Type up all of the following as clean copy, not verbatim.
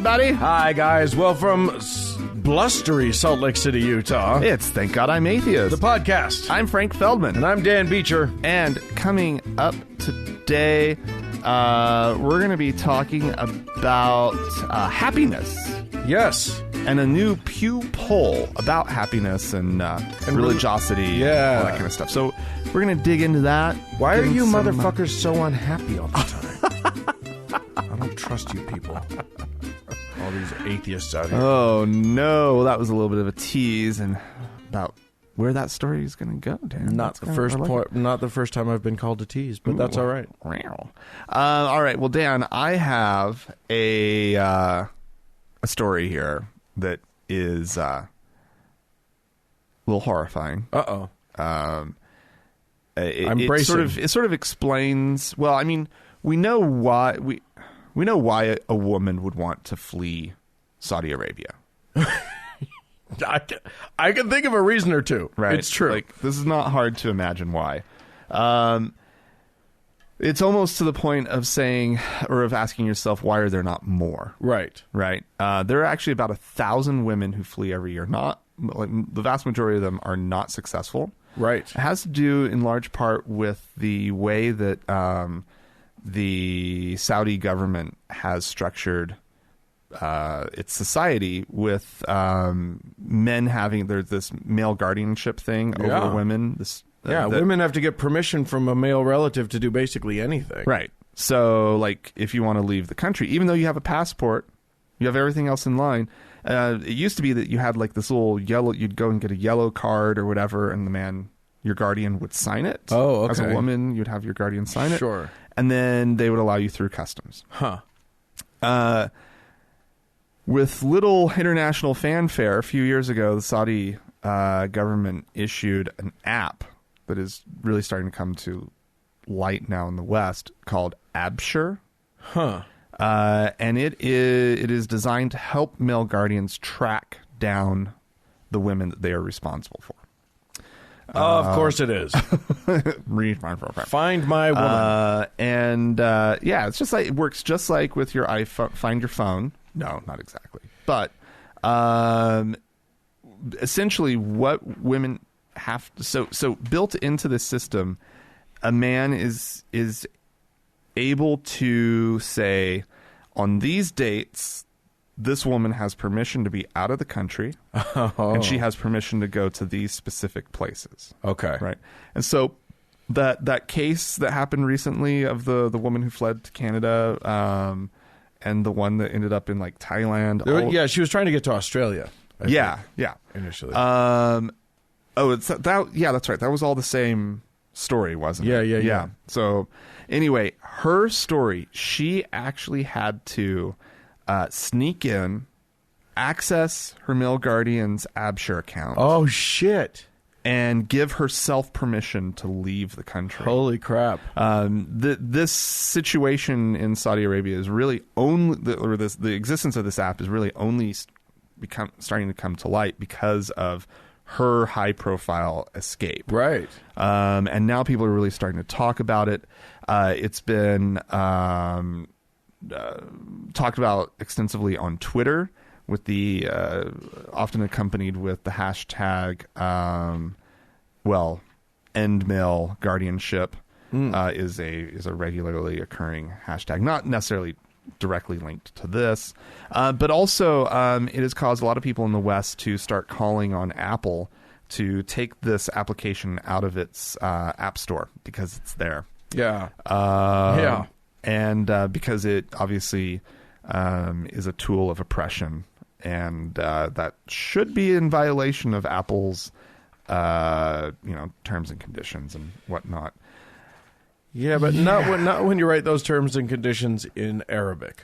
everybody. Hi, guys. Well, from blustery Salt Lake City, Utah, It's Thank God I'm Atheist. the podcast. I'm Frank Feldman. And I'm Dan Beecher. And coming up today, we're going to be talking about happiness. Yes. And a new Pew poll about happiness and religiosity, yeah, all that kind of stuff. So we're going to dig into that. Why are you motherfuckers so unhappy all the time? I don't trust you people. All these atheists out here. Oh, no. That was a little bit of a tease and about where that story is going to go, Dan. Not the first time I've been called a tease, but that's all right. All right. Well, Dan, I have a story here that is a little horrifying. Uh-oh. It sort of explains. Well, I mean, we know why a woman would want to flee Saudi Arabia. I can think of a reason or two. Right, it's true. Like, this is not hard to imagine why. It's almost to the point of saying, or of asking yourself, why are there not more? Right. Right. There are actually about 1,000 women who flee every year. The vast majority of them are not successful. Right. It has to do in large part with the way that the Saudi government has structured its society with men having there's this male guardianship thing over women. Women have to get permission from a male relative to do basically anything. Right. So, like, if you want to leave the country, even though you have a passport, you have everything else in line. It used to be that you had like this little yellow, you'd go and get a yellow card or whatever, and the man, your guardian, would sign it. Oh, okay. As a woman, you'd have your guardian sign it. Sure. And then they would allow you through customs. Huh. With little international fanfare, a few years ago, the Saudi government issued an app that is really starting to come to light now in the West called Absher. Huh. And it is designed to help male guardians track down the women that they are responsible for. Of course it is. Find my woman. It's just like, it works just like with your iPhone, Find Your Phone. No, not exactly. But essentially what women have to, so built into the system, a man is able to say, on these dates, this woman has permission to be out of the country, and she has permission to go to these specific places. Okay. Right. And so that case that happened recently of the woman who fled to Canada, and the one that ended up in like Thailand. She was trying to get to Australia. I think, initially. It's that. Yeah, that's right. That was all the same story, wasn't it? Yeah. So anyway, her story, she actually had to sneak in, access her male guardian's Absher account. Oh, shit. And give herself permission to leave the country. Holy crap. This situation in Saudi Arabia is really the existence of this app is really only starting to come to light because of her high-profile escape. Right. And now people are really starting to talk about it. It's been talked about extensively on Twitter, with the often accompanied with the hashtag, end male guardianship is a regularly occurring hashtag. Not necessarily directly linked to this, but also it has caused a lot of people in the West to start calling on Apple to take this application out of its app store because it's there. Yeah. And because it obviously is a tool of oppression, and that should be in violation of Apple's terms and conditions and whatnot. Yeah, but not when you write those terms and conditions in Arabic.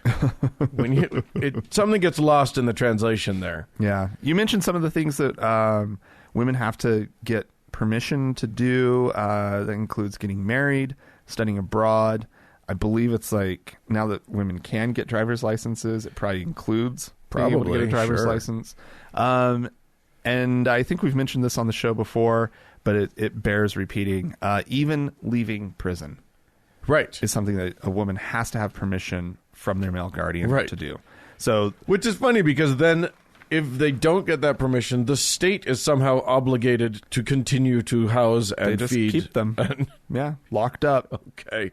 When something gets lost in the translation there. Yeah, you mentioned some of the things that women have to get permission to do. That includes getting married, studying abroad. I believe it's like now that women can get driver's licenses, it probably includes being able to get a driver's license. And I think we've mentioned this on the show before, but it bears repeating. Even leaving prison, right, is something that a woman has to have permission from their male guardian to do. So, which is funny because then if they don't get that permission, the state is somehow obligated to continue to house and they just feed. keep them. Yeah, locked up. Okay.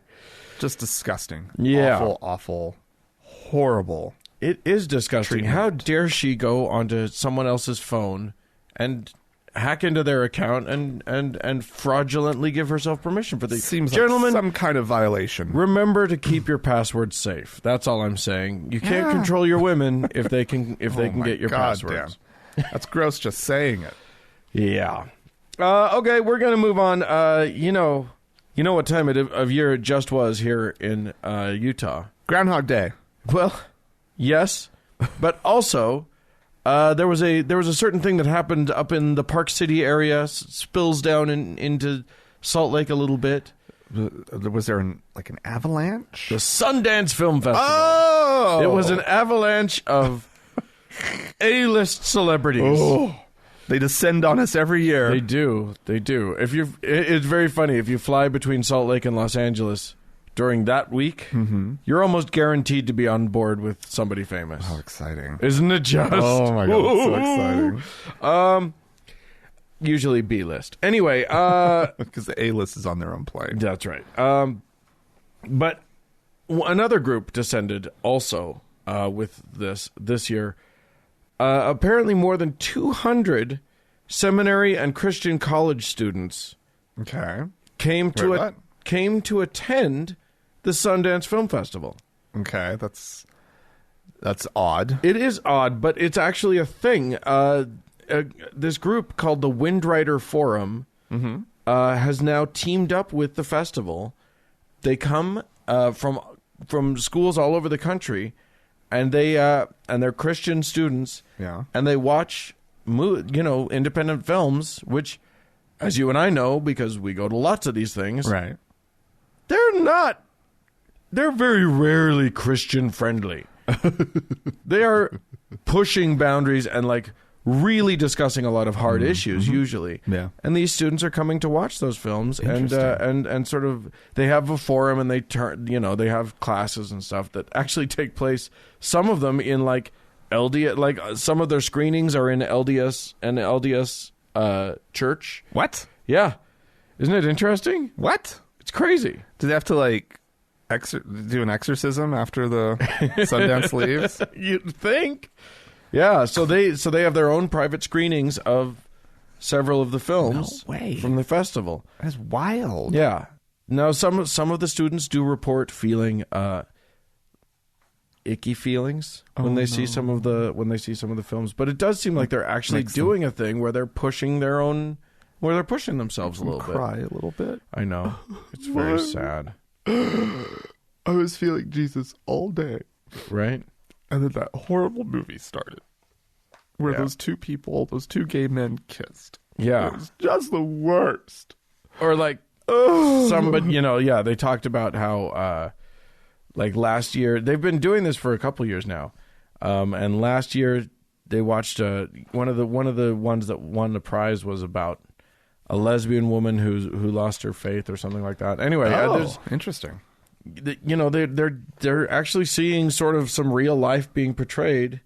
Just disgusting. Yeah. Awful, horrible. It is disgusting. Treatment. How dare she go onto someone else's phone and hack into their account and fraudulently give herself permission for these? Seems Gentlemen, like some kind of violation. remember to keep your passwords safe. That's all I'm saying. You can't control your women if they can get your passwords. Damn. That's gross just saying it. Yeah. Okay, we're gonna move on. You know what time of year it just was here in Utah. Groundhog Day. Well, yes, but also there was a certain thing that happened up in the Park City area, spills down into Salt Lake a little bit. Was there an avalanche? The Sundance Film Festival. Oh, It was an avalanche of A-list celebrities. Oh. They descend on us every year. They do. It's very funny. If you fly between Salt Lake and Los Angeles during that week, you're almost guaranteed to be on board with somebody famous. How exciting. Isn't it just? Oh my God, it's so exciting. Usually B-list. Anyway, because the A-list is on their own plane. that's right. But another group descended also with this year. Apparently more than 200 seminary and Christian college students came to attend the Sundance Film Festival. Okay, that's odd. It is odd, but it's actually a thing. This group called the Windwriter Forum has now teamed up with the festival. They come from schools all over the country, and they're Christian students. Yeah, and they watch independent films, which, as you and I know, because we go to lots of these things, right? They're very rarely Christian friendly. They are pushing boundaries and really discussing a lot of hard issues usually. Yeah. And these students are coming to watch those films and sort of they have a forum and they have classes and stuff that actually take place, some of them in LDS, some of their screenings are in LDS and LDS church. What? Yeah. Isn't it interesting? What? It's crazy. Do they have to do an exorcism after the Sundance leaves? You'd think. Yeah, so they have their own private screenings of several of the films from the festival. That's wild. Yeah. Now some of the students do report feeling icky feelings when they see some of the films, but it does seem like they're actually doing a thing where they're pushing themselves a little bit. Cry a little bit. I know. It's very sad. I was feeling Jesus all day. Right? And then that horrible movie started where those two gay men kissed. Yeah. It was just the worst. Or somebody, they talked about how last year, they've been doing this for a couple years now. And last year they watched one of the ones that won the prize was about a lesbian woman who lost her faith or something like that. Anyway, interesting. They're actually seeing sort of some real life being portrayed,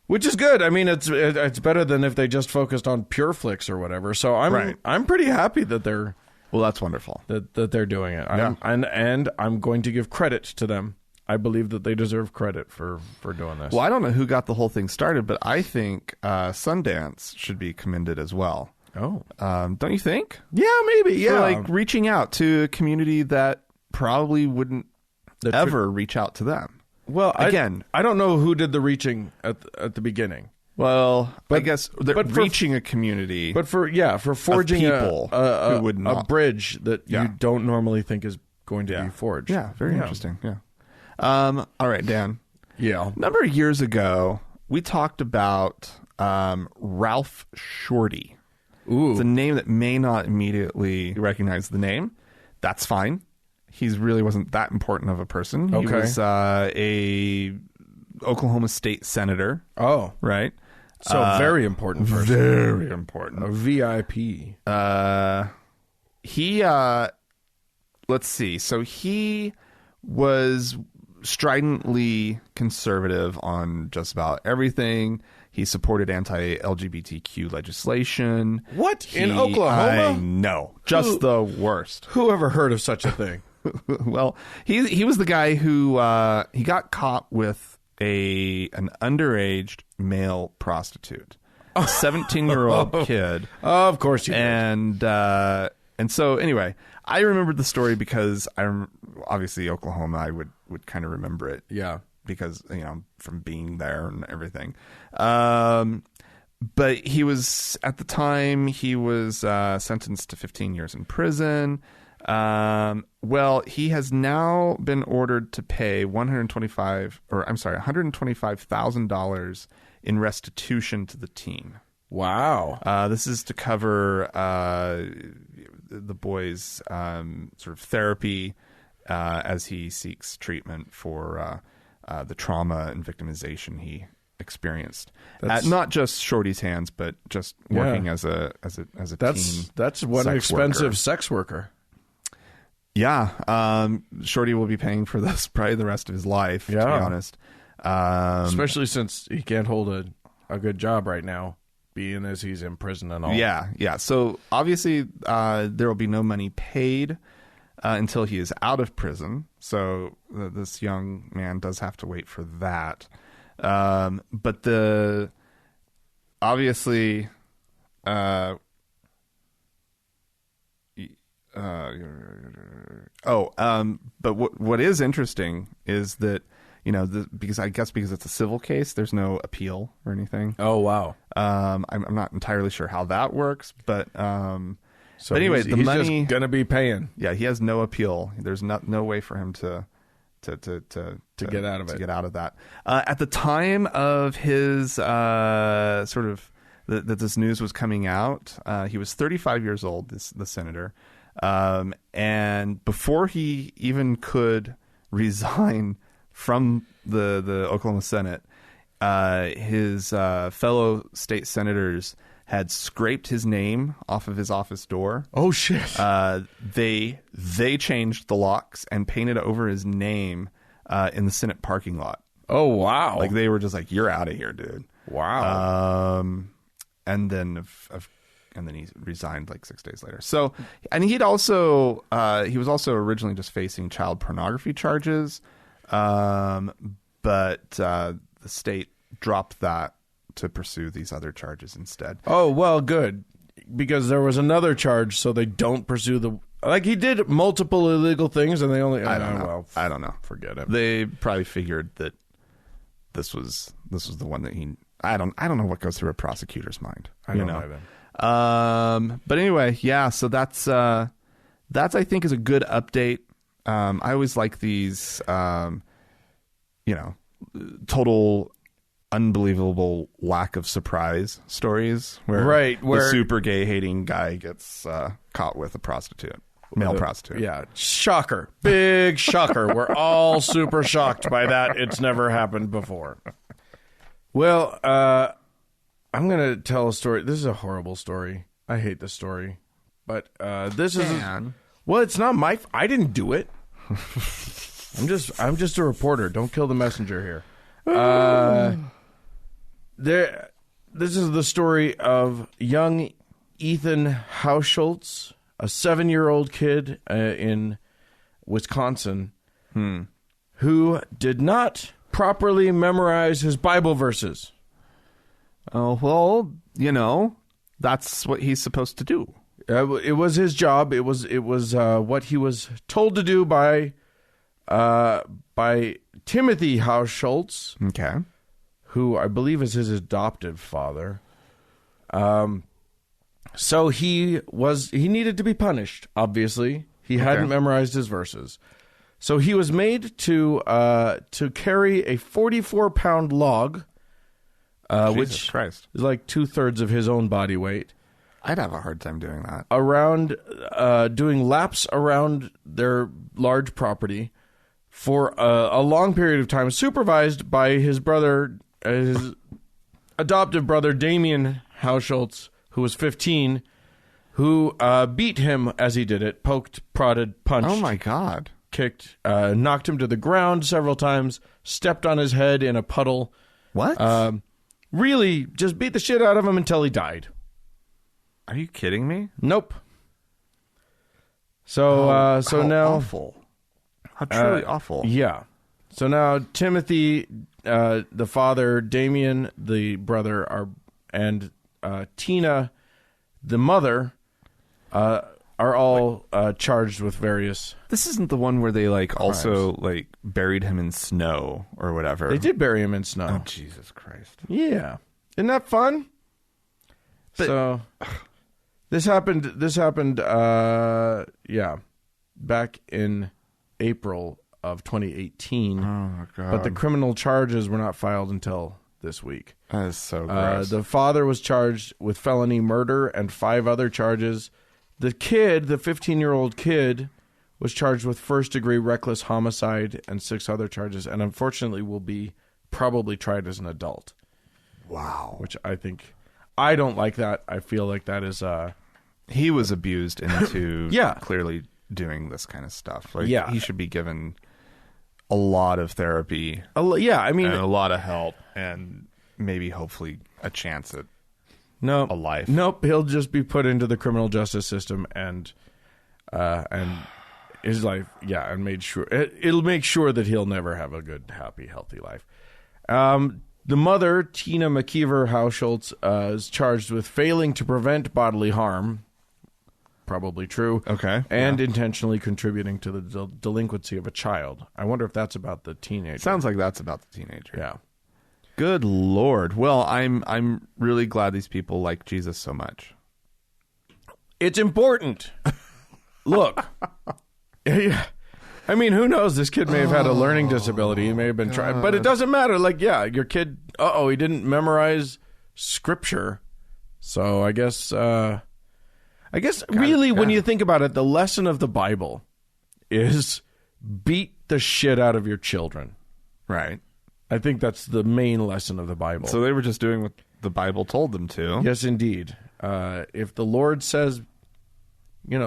which is good. I mean, it's better than if they just focused on pure flicks or whatever. So I'm pretty happy that they're that's wonderful that they're doing it. Yeah. And I'm going to give credit to them. I believe that they deserve credit for doing this. Well, I don't know who got the whole thing started, but I think Sundance should be commended as well. Oh, don't you think? Yeah, maybe. Yeah, For reaching out to a community that probably wouldn't ever reach out to them. Well, again, I don't know who did the reaching at the beginning. Well, I guess reaching a community, but for forging people who would not. A bridge that you don't normally think is going to be forged. Yeah, very interesting. Yeah. All right, Dan. Yeah. A number of years ago, we talked about Ralph Shorty. Ooh. It's a name that may not immediately recognize the name. That's fine. He really wasn't that important of a person. He was a Oklahoma State senator. Oh. Right? So very important person. Very important. A VIP. Let's see. So he was stridently conservative on just about everything. He supported anti-LGBTQ legislation. What? In Oklahoma? I know. Just the worst. Who ever heard of such a thing? Well, he was the guy who he got caught with an underage male prostitute. A 17-year-old kid. Of course you did. And so anyway, I remembered the story because obviously Oklahoma, I would kind of remember it. Yeah. Because, from being there and everything. But he was, at the time, sentenced to 15 years in prison. Well, he has now been ordered to pay $125,000 in restitution to the teen. Wow. This is to cover the boy's sort of therapy as he seeks treatment for the trauma and victimization he experienced at not just Shorty's hands, but just working as a teen. That's one expensive sex worker. Yeah, Shorty will be paying for this probably the rest of his life. To be honest, especially since he can't hold a good job right now, being as he's in prison and all. Yeah. So obviously, there will be no money paid until he is out of prison. So this young man does have to wait for that. But obviously, but what is interesting is that, because it's a civil case, there's no appeal or anything. Oh, wow. I'm not entirely sure how that works, but so anyway, the money, just gonna be paying. Yeah, he has no appeal. There's no way for him to get out of it. To get out of that. At the time of his sort of that this news was coming out, he was 35 years old. The senator, and before he even could resign from the Oklahoma Senate, his fellow state senators had scraped his name off of his office door. Oh shit! They changed the locks and painted over his name in the Senate parking lot. Oh wow! Like they were just like, "You're out of here, dude." Wow. And then he resigned like 6 days later. So, and he was also originally just facing child pornography charges, but the state dropped that to pursue these other charges instead. Oh, well, good. Because there was another charge, so they don't pursue he did multiple illegal things, and they only... I don't know. Well, I don't know. Forget it. They probably figured that this was the one that he... I don't know what goes through a prosecutor's mind. I don't know either. But anyway, yeah, so that's I think is a good update. I always like these, total unbelievable lack of surprise stories where the super gay hating guy gets caught with a male prostitute. Yeah, shocker, big shocker. We're all super shocked by that. It's never happened before. Well, I'm gonna tell a story. This is a horrible story. I hate this story, but this is well, it's not my. I didn't do it. I'm just a reporter. Don't kill the messenger here. This is the story of young Ethan Hausholtz, a 7-year-old kid in Wisconsin, who did not properly memorize his Bible verses. Oh, well, that's what he's supposed to do. It was his job. It was what he was told to do by Timothy Hausholtz. Okay. Who I believe is his adoptive father. So he needed to be punished, obviously. He hadn't memorized his verses. So he was made to carry a 44-pound log, which Christ. is like 2/3 of his own body weight. I'd have a hard time doing that. Around, doing laps around their large property for a long period of time, supervised by his brother, his adoptive brother, Damian Hausholtz, who was 15, who beat him as he did it, poked, prodded, punched. Oh, my God. knocked him to the ground several times, stepped on his head in a puddle. What? Really just beat the shit out of him until he died. Are you kidding me? Nope. So now awful. How truly awful. Yeah. So now Timothy, the father, Damien, the brother, and Tina, the mother, are all charged with various. This isn't the one where they crimes. Also buried him in snow or whatever. They did bury him in snow. Oh, Jesus Christ! Yeah, isn't that fun? But, so this happened. Back in April of 2018. Oh my God! But the criminal charges were not filed until this week. That is so gross. The father was charged with felony murder and 5 other charges. The kid, the 15-year-old kid, was charged with first-degree reckless homicide and 6 other charges, and unfortunately will be probably tried as an adult. Wow. Which I don't like that. I feel like that is... He was abused into Yeah. clearly doing this kind of stuff. Yeah. He should be given a lot of therapy. Yeah, I mean... And a lot of help, and maybe, hopefully, a chance at No, a life. Nope, he'll just be put into the criminal justice system and his life, and made sure it'll make sure that he'll never have a good, happy, healthy life. The mother, Tina McKeever Householtz, is charged with failing to prevent bodily harm. Probably true. Okay. And intentionally contributing to the delinquency of a child. I wonder if that's about the teenager. Sounds like that's about the teenager. Yeah. Good Lord. Well, I'm really glad these people like Jesus so much. It's important. Look. I mean, who knows? This kid may have had a learning disability. He may have been trying, but it doesn't matter. Your kid, he didn't memorize scripture. So I guess really, when you think about it, the lesson of the Bible is beat the shit out of your children. Right. I think that's the main lesson of the Bible. So they were just doing what the Bible told them to. Yes, indeed. If the Lord says,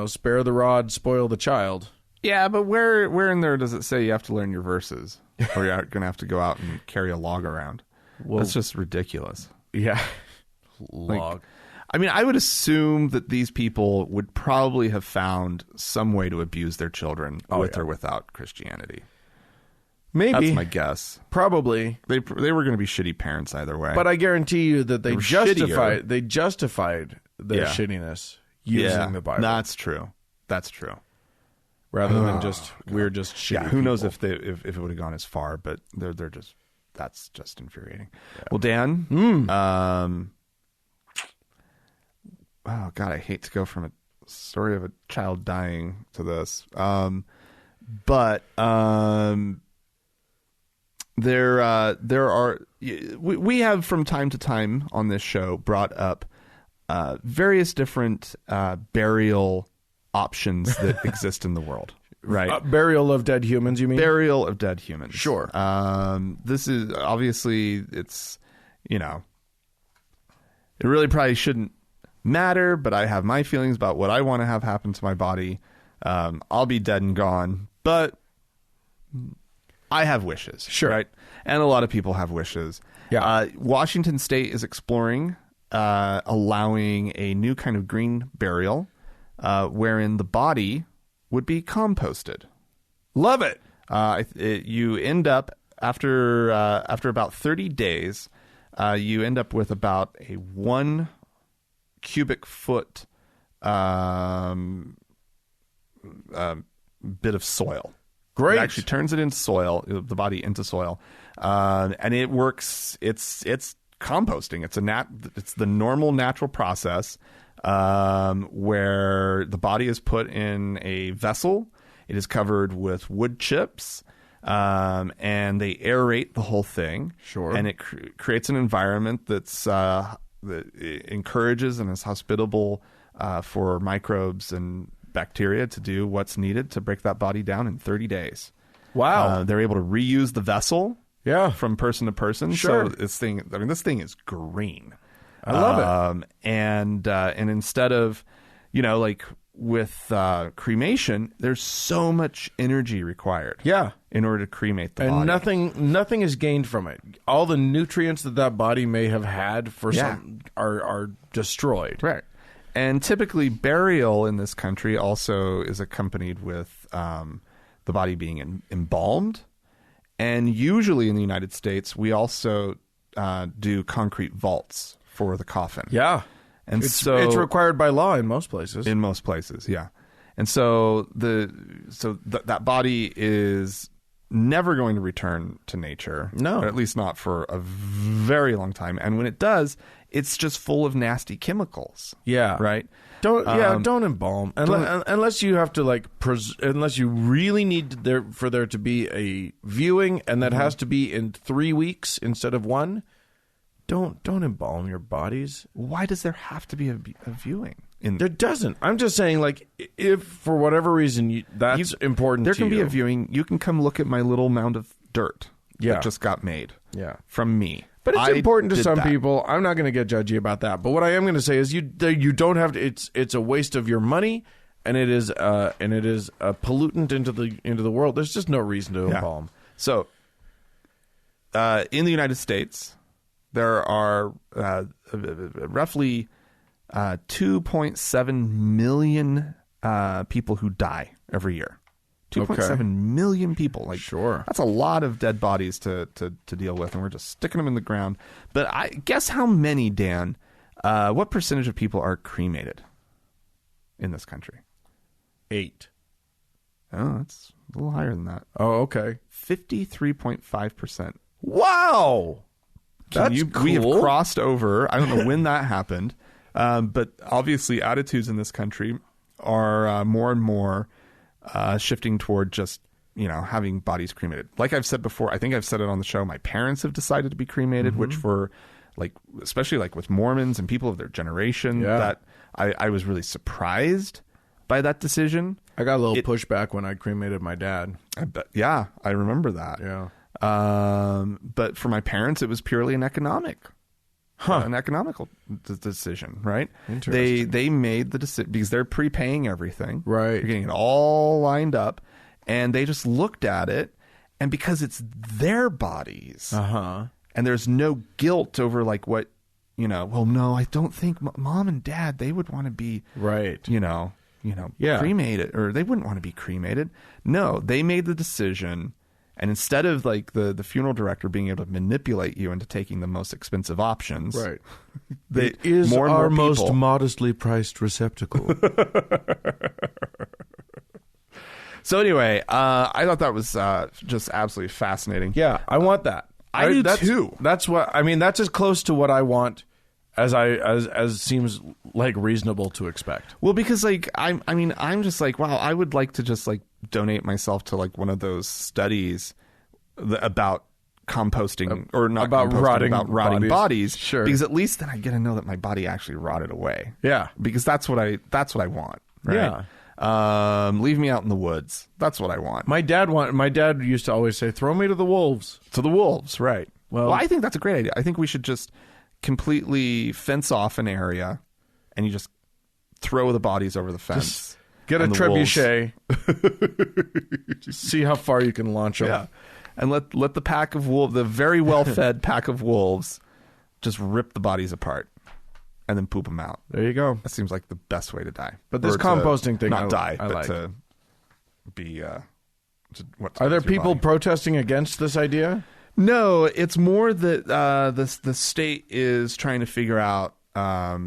spare the rod, spoil the child. Yeah, but where in there does it say you have to learn your verses? Or you're going to have to go out and carry a log around? Well, that's just ridiculous. Yeah. Log. I would assume that these people would probably have found some way to abuse their children with or without Christianity. Maybe. That's my guess. Probably. They were going to be shitty parents either way. But I guarantee you that they justified their shittiness using the Bible. That's true. That's true. Rather than we're just shitty. Yeah, who knows if it would have gone as far, but they're just, that's just infuriating. Yeah. Well, Dan, oh God, I hate to go from a story of a child dying to this. But there are, we have from time to time on this show brought up various different burial options that exist in the world. Right. Burial of dead humans, you mean? Burial of dead humans. Sure. This is obviously, it's, it really probably shouldn't matter, but I have my feelings about what I want to have happen to my body. I'll be dead and gone, but I have wishes. Sure. Right. And a lot of people have wishes. Yeah. Washington State is exploring allowing a new kind of green burial wherein the body would be composted. Love it. You end up after about 30 days, you end up with about a 1 cubic foot bit of soil. Great. It actually turns it into soil, the body into soil, and it works. It's composting. It's the normal natural process. Where the body is put in a vessel, it is covered with wood chips, and they aerate the whole thing. Sure. And it creates an environment that encourages and is hospitable for microbes and bacteria to do what's needed to break that body down in 30 days. Wow. They're able to reuse the vessel. Yeah. From person to person. Sure. So this thing is green. I love it. And instead of, cremation, there's so much energy required. Yeah. In order to cremate the body. And nothing is gained from it. All the nutrients that body may have had for some are destroyed. Right. And typically burial in this country also is accompanied with the body being embalmed. And usually in the United States, we also do concrete vaults for the coffin. Yeah. And it's required by law in most places. In most places, yeah. And so that body is never going to return to nature. No. Or at least not for a very long time. And when it does, it's just full of nasty chemicals. Yeah. Right? Don't embalm unless you have to unless you really need for there to be a viewing, and that has to be in 3 weeks instead of 1. Don't embalm your bodies. Why does there have to be a viewing? There doesn't. I'm just saying, like, if for whatever reason that's important, there can be a viewing. You can come look at my little mound of dirt that just got made. Yeah. From me. But it's important to some people. I'm not going to get judgy about that. But what I am going to say is you don't have to. It's a waste of your money, and it is a pollutant into the world. There's just no reason to embalm. So, in the United States, there are roughly 2.7 million people who die every year. 2.7 million people. Like, sure. That's a lot of dead bodies to deal with, and we're just sticking them in the ground. But I guess how many, Dan, what percentage of people are cremated in this country? 8. Oh, that's a little higher than that. Oh, okay. 53.5%. Wow! That's cool. We have crossed over. I don't know when that happened, but obviously attitudes in this country are more and more shifting toward just, having bodies cremated. Like I've said before, I think I've said it on the show, my parents have decided to be cremated, which for, like, especially like with Mormons and people of their generation, that I was really surprised by that decision. I got a little pushback when I cremated my dad. I bet. Yeah, I remember that. Yeah. But for my parents, it was purely an economical decision, right? Interesting. They made the decision because they're prepaying everything. Right. They're getting it all lined up, and they just looked at it, and because it's their bodies, and there's no guilt over like what, well, no, I don't think mom and dad, they would want to be cremated, or they wouldn't want to be cremated. No, they made the decision. And instead of like the funeral director being able to manipulate you into taking the most expensive options, right? It is our most modestly priced receptacle. So anyway, I thought that was just absolutely fascinating. Yeah, I want that. I do too. That's what I mean. That's as close to what I want as seems like reasonable to expect. Well, because like I'm just like, wow, I would like to just like donate myself to like one of those studies about composting or not about rotting bodies. Sure. Because at least then I get to know that my body actually rotted away. Yeah. Because that's what I want. Right? Yeah. Leave me out in the woods. That's what I want. My dad used to always say, "Throw me to the wolves." To the wolves, right? Well, I think that's a great idea. I think we should just completely fence off an area, and you just throw the bodies over the fence. Get a trebuchet. See how far you can launch them. Yeah. And let the pack of wolves, the very well-fed pack of wolves, just rip the bodies apart and then poop them out. There you go. That seems like the best way to die. But this composting thing, not die, I but like. to be. Are there people protesting against this idea? No, it's more that the state is trying to figure out, how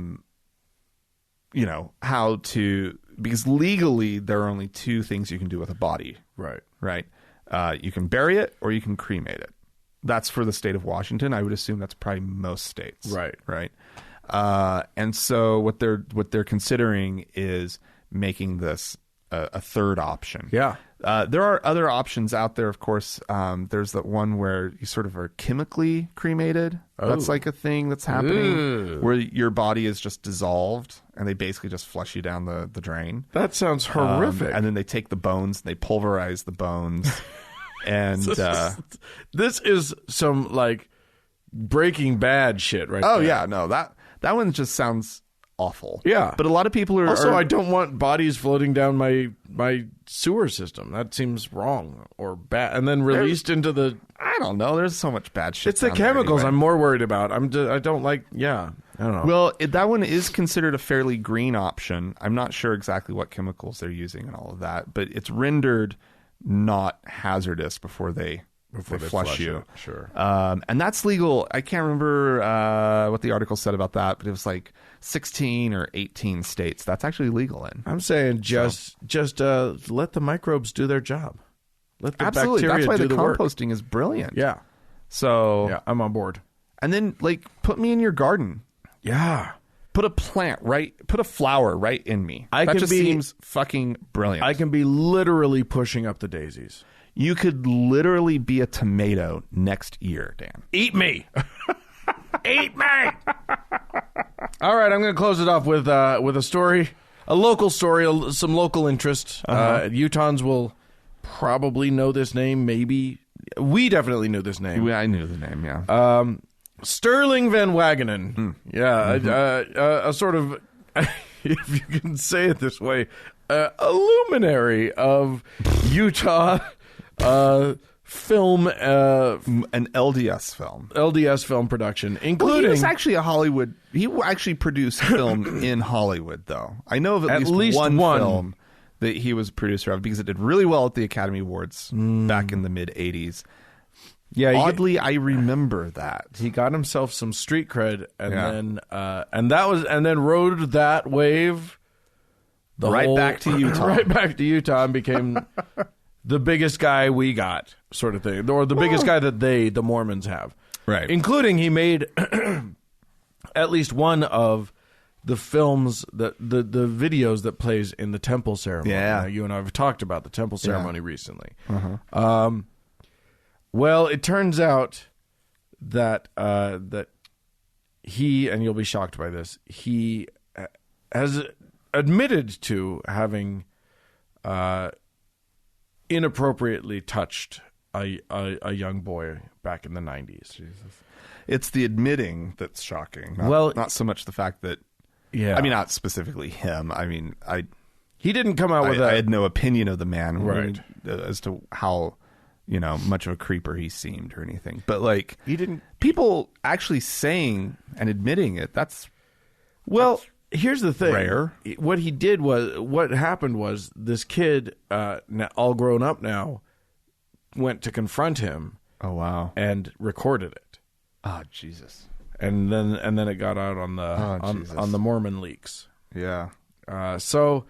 to. Because legally, there are only 2 things you can do with a body. Right. Right. You can bury it or you can cremate it. That's for the state of Washington. I would assume that's probably most states. Right. Right. And so what they're considering is making this a third option. Yeah. There are other options out there, of course. There's that one where you sort of are chemically cremated. Oh. That's like a thing that's happening where your body is just dissolved and they basically just flush you down the drain. That sounds horrific. And then they take the bones, and they pulverize the bones. And this is some like Breaking Bad shit right there. Oh, yeah. No, that one just sounds awful. Yeah. But a lot of people are... Also, I don't want bodies floating down my sewer system. That seems wrong or bad. And then released into the... I don't know. There's so much bad shit. It's the chemicals I'm more worried about. I don't like... Yeah. I don't know. Well, that one is considered a fairly green option. I'm not sure exactly what chemicals they're using and all of that, but it's rendered not hazardous before they flush you. Sure. And that's legal. I can't remember what the article said about that, but it was like 16 or 18 states. That's actually legal in. I'm saying just let the microbes do their job. Let the Absolutely. bacteria That's why do the work. composting is brilliant. Yeah. So yeah, I'm on board. And then put me in your garden. Yeah. Put a flower right in me. That just seems fucking brilliant. I can be literally pushing up the daisies. You could literally be a tomato next year, Dan. Eat me. Eat me. All right, I'm going to close it off with a story, a local story, some local interest. Utahns will probably know this name, maybe. We definitely knew this name. I knew the name, yeah. Sterling Van Wagenen. Yeah, a sort of, if you can say it this way, a luminary of Utah film, an LDS film production, including... Well, he was actually a Hollywood... He actually produced film in Hollywood, though. I know of at least one film that he was a producer of because it did really well at the Academy Awards back in the mid-'80s. Yeah, oddly, I remember that. He got himself some street cred and then rode that wave back to Utah. Right back to Utah and became... the biggest guy we got, sort of thing. Or the biggest guy that the Mormons have. Right. Including he made at least one of the films, the videos that plays in the temple ceremony. Yeah. You and I have talked about the temple ceremony recently. Well, it turns out that that he, and you'll be shocked by this, he has admitted to having... inappropriately touched a young boy back in the 90s. Jesus. It's the admitting that's shocking. Not so much the fact that... Yeah. I mean, not specifically him. I mean, he didn't come out with I had no opinion of the man, right, as to how, much of a creeper he seemed or anything. But he didn't... People actually saying and admitting it, that's... Well... Here's the thing. Rare. What happened was this kid, all grown up now, went to confront him. Oh wow! And recorded it. Oh Jesus! And then it got out on the Mormon leaks. Yeah. So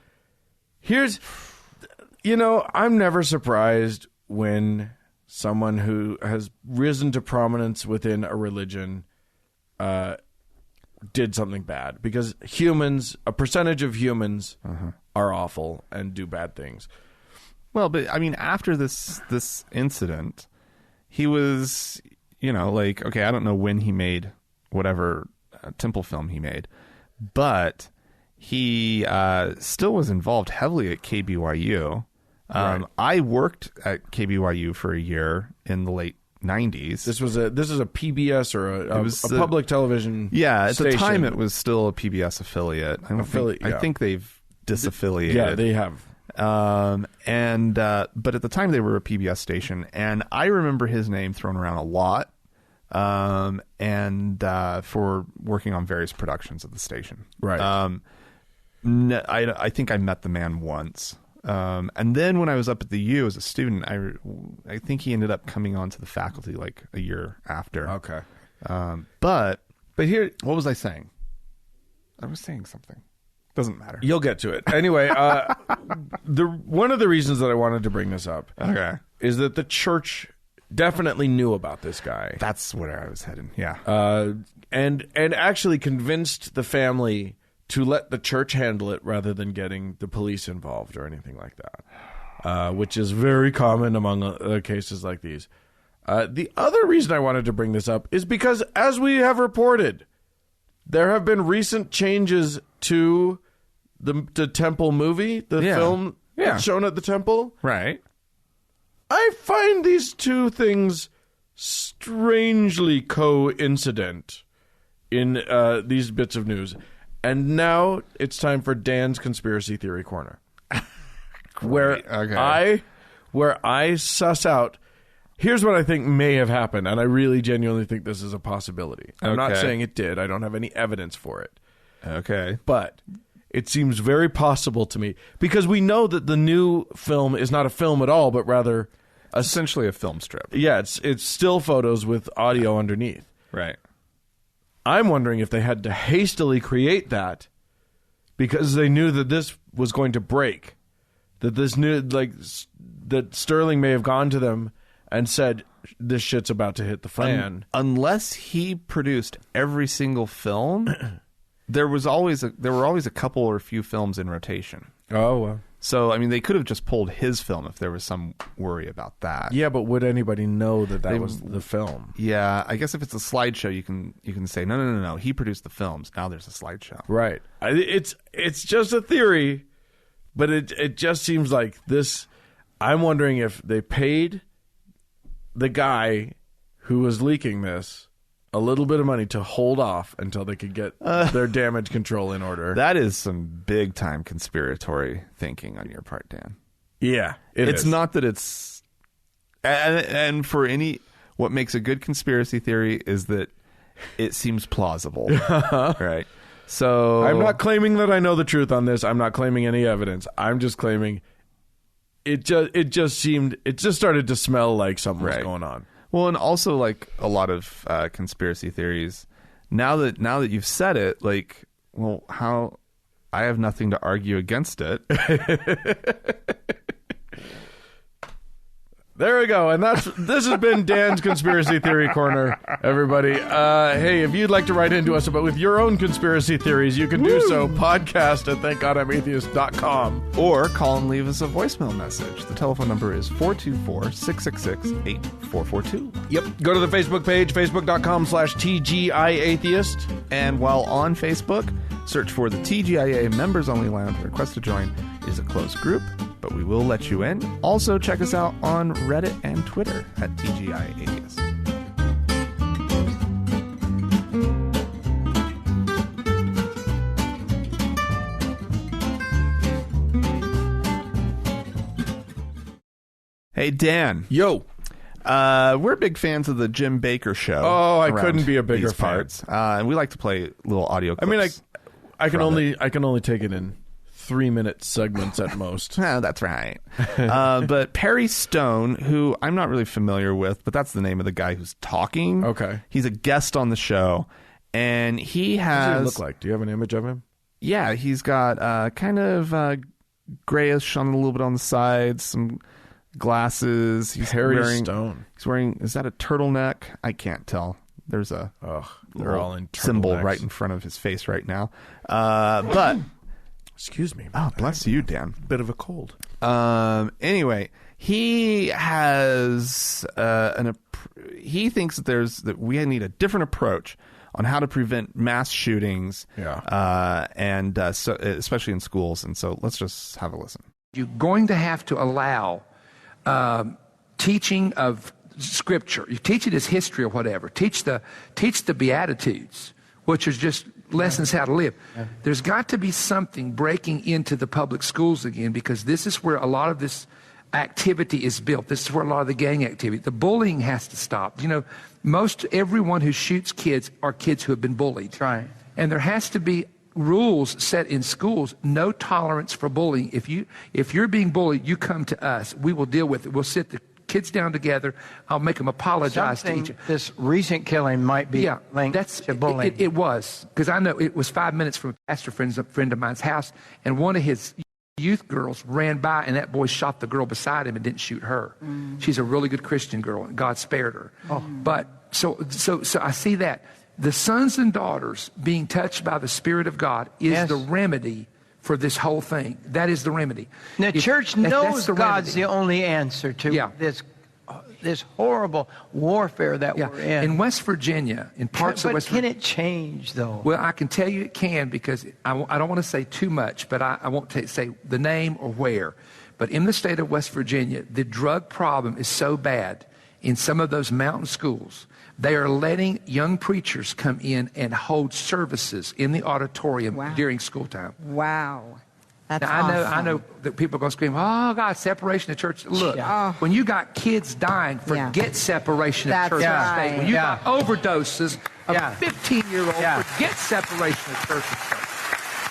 here's, I'm never surprised when someone who has risen to prominence within a religion, did something bad, because a percentage of humans are awful and do bad things. Well, but I mean, after this incident, he was, okay, I don't know when he made whatever temple film he made, but he still was involved heavily at KBYU. Right. I worked at KBYU for a year in the late 90s. This is a PBS or a public television. Yeah, at station. the time it was still a PBS affiliate. I think they've disaffiliated. Yeah, they have. But at the time they were a PBS station, and I remember his name thrown around a lot. For working on various productions of the station. Right. I think I met the man once. And then when I was up at the U as a student, I think he ended up coming onto the faculty like a year after. Okay. But here, what was I saying? I was saying something. Doesn't matter. You'll get to it. Anyway, one of the reasons that I wanted to bring this up is that the church definitely knew about this guy. That's where I was heading. Yeah. And actually convinced the family to let the church handle it rather than getting the police involved or anything like that, which is very common among cases like these. The other reason I wanted to bring this up is because, as we have reported, there have been recent changes to the Temple movie, the film shown at the Temple. Right. I find these two things strangely coincident in these bits of news. And now it's time for Dan's Conspiracy Theory Corner. where I suss out, here's what I think may have happened, and I really genuinely think this is a possibility. I'm not saying it did. I don't have any evidence for it. Okay. But it seems very possible to me, because we know that the new film is not a film at all, but rather essentially a film strip. Yeah, it's still photos with audio underneath. Right. I'm wondering if they had to hastily create that because they knew that this was going to break. That that Sterling may have gone to them and said, this shit's about to hit the fan. Unless he produced every single film, there were always a couple or a few films in rotation. Oh, well. So, I mean, they could have just pulled his film if there was some worry about that. Yeah, but would anybody know that was the film? Yeah, I guess if it's a slideshow, you can say, no, he produced the films. Now there's a slideshow. Right. It's just a theory, but it just seems like this. I'm wondering if they paid the guy who was leaking this a little bit of money to hold off until they could get their damage control in order. That is some big time conspiratory thinking on your part, Dan. Yeah, it's not that it's and for any, what makes a good conspiracy theory is that it seems plausible. Right. So I'm not claiming that I know the truth on this. I'm not claiming any evidence. I'm just claiming it just started to smell like something was going on. Well, and also like a lot of conspiracy theories. Now that you've said it, like, well, how I have nothing to argue against it. There we go. And this has been Dan's Conspiracy Theory Corner, everybody. Hey, if you'd like to write into us with your own conspiracy theories, you can do so. Podcast at thankgodimatheist.com. Or call and leave us a voicemail message. The telephone number is 424-666-8442. Yep. Go to the Facebook page, facebook.com/TGIAtheist. And while on Facebook, search for the TGIA Members Only Lounge. Request to join is a closed group, but we will let you in. Also, check us out on Reddit and Twitter at TGI Atheist. Hey, Dan. Yo. We're big fans of the Jim Baker Show. Oh, I couldn't be a bigger fan. And we like to play little audio clips. I mean, I can only take it in 3-minute segments at most. Oh, that's right. But Perry Stone, who I'm not really familiar with, but that's the name of the guy who's talking. Okay. He's a guest on the show, and he has... What does he look like? Do you have an image of him? Yeah, he's got kind of grayish on a little bit on the sides, some glasses. He's Perry Stone. He's wearing... Is that a turtleneck? I can't tell. There's a they're all in symbol right in front of his face right now. But... Excuse me. Oh, bless you, Dan. Bit of a cold. Anyway, he has he thinks that we need a different approach on how to prevent mass shootings. Yeah. And so especially in schools. And so let's just have a listen. You're going to have to allow teaching of Scripture. You teach it as history or whatever. Teach the Beatitudes, which is just lessons how to live. Yeah. There's got to be something breaking into the public schools again, because this is where a lot of this activity is built. This is where a lot of the gang activity, the bullying has to stop. You know, most everyone who shoots kids are kids who have been bullied. That's right. And there has to be rules set in schools, no tolerance for bullying. If you're being bullied, you come to us. We will deal with it. We'll sit the kids down together. I'll make them apologize to each other. This recent killing might be linked to bullying. It was, because I know it was 5 minutes from a pastor friend of mine's house, and one of his youth girls ran by, and that boy shot the girl beside him and didn't shoot her. She's a really good Christian girl, and God spared her. But so I see that the sons and daughters being touched by the Spirit of God is the remedy for this whole thing. That is the remedy. The church knows God's the only answer to this horrible warfare that we're in. In West Virginia, in parts of West Virginia. Can it change, though? Well, I can tell you it can, because I don't want to say too much, but I won't say the name or where. But in the state of West Virginia, the drug problem is so bad in some of those mountain schools. They are letting young preachers come in and hold services in the auditorium during school time. Wow. That's now, awesome. I know that people are going to scream, oh, God, separation of church. Look, when you got kids dying, forget separation of church and state. When you got overdoses of 15-year-olds, forget separation of church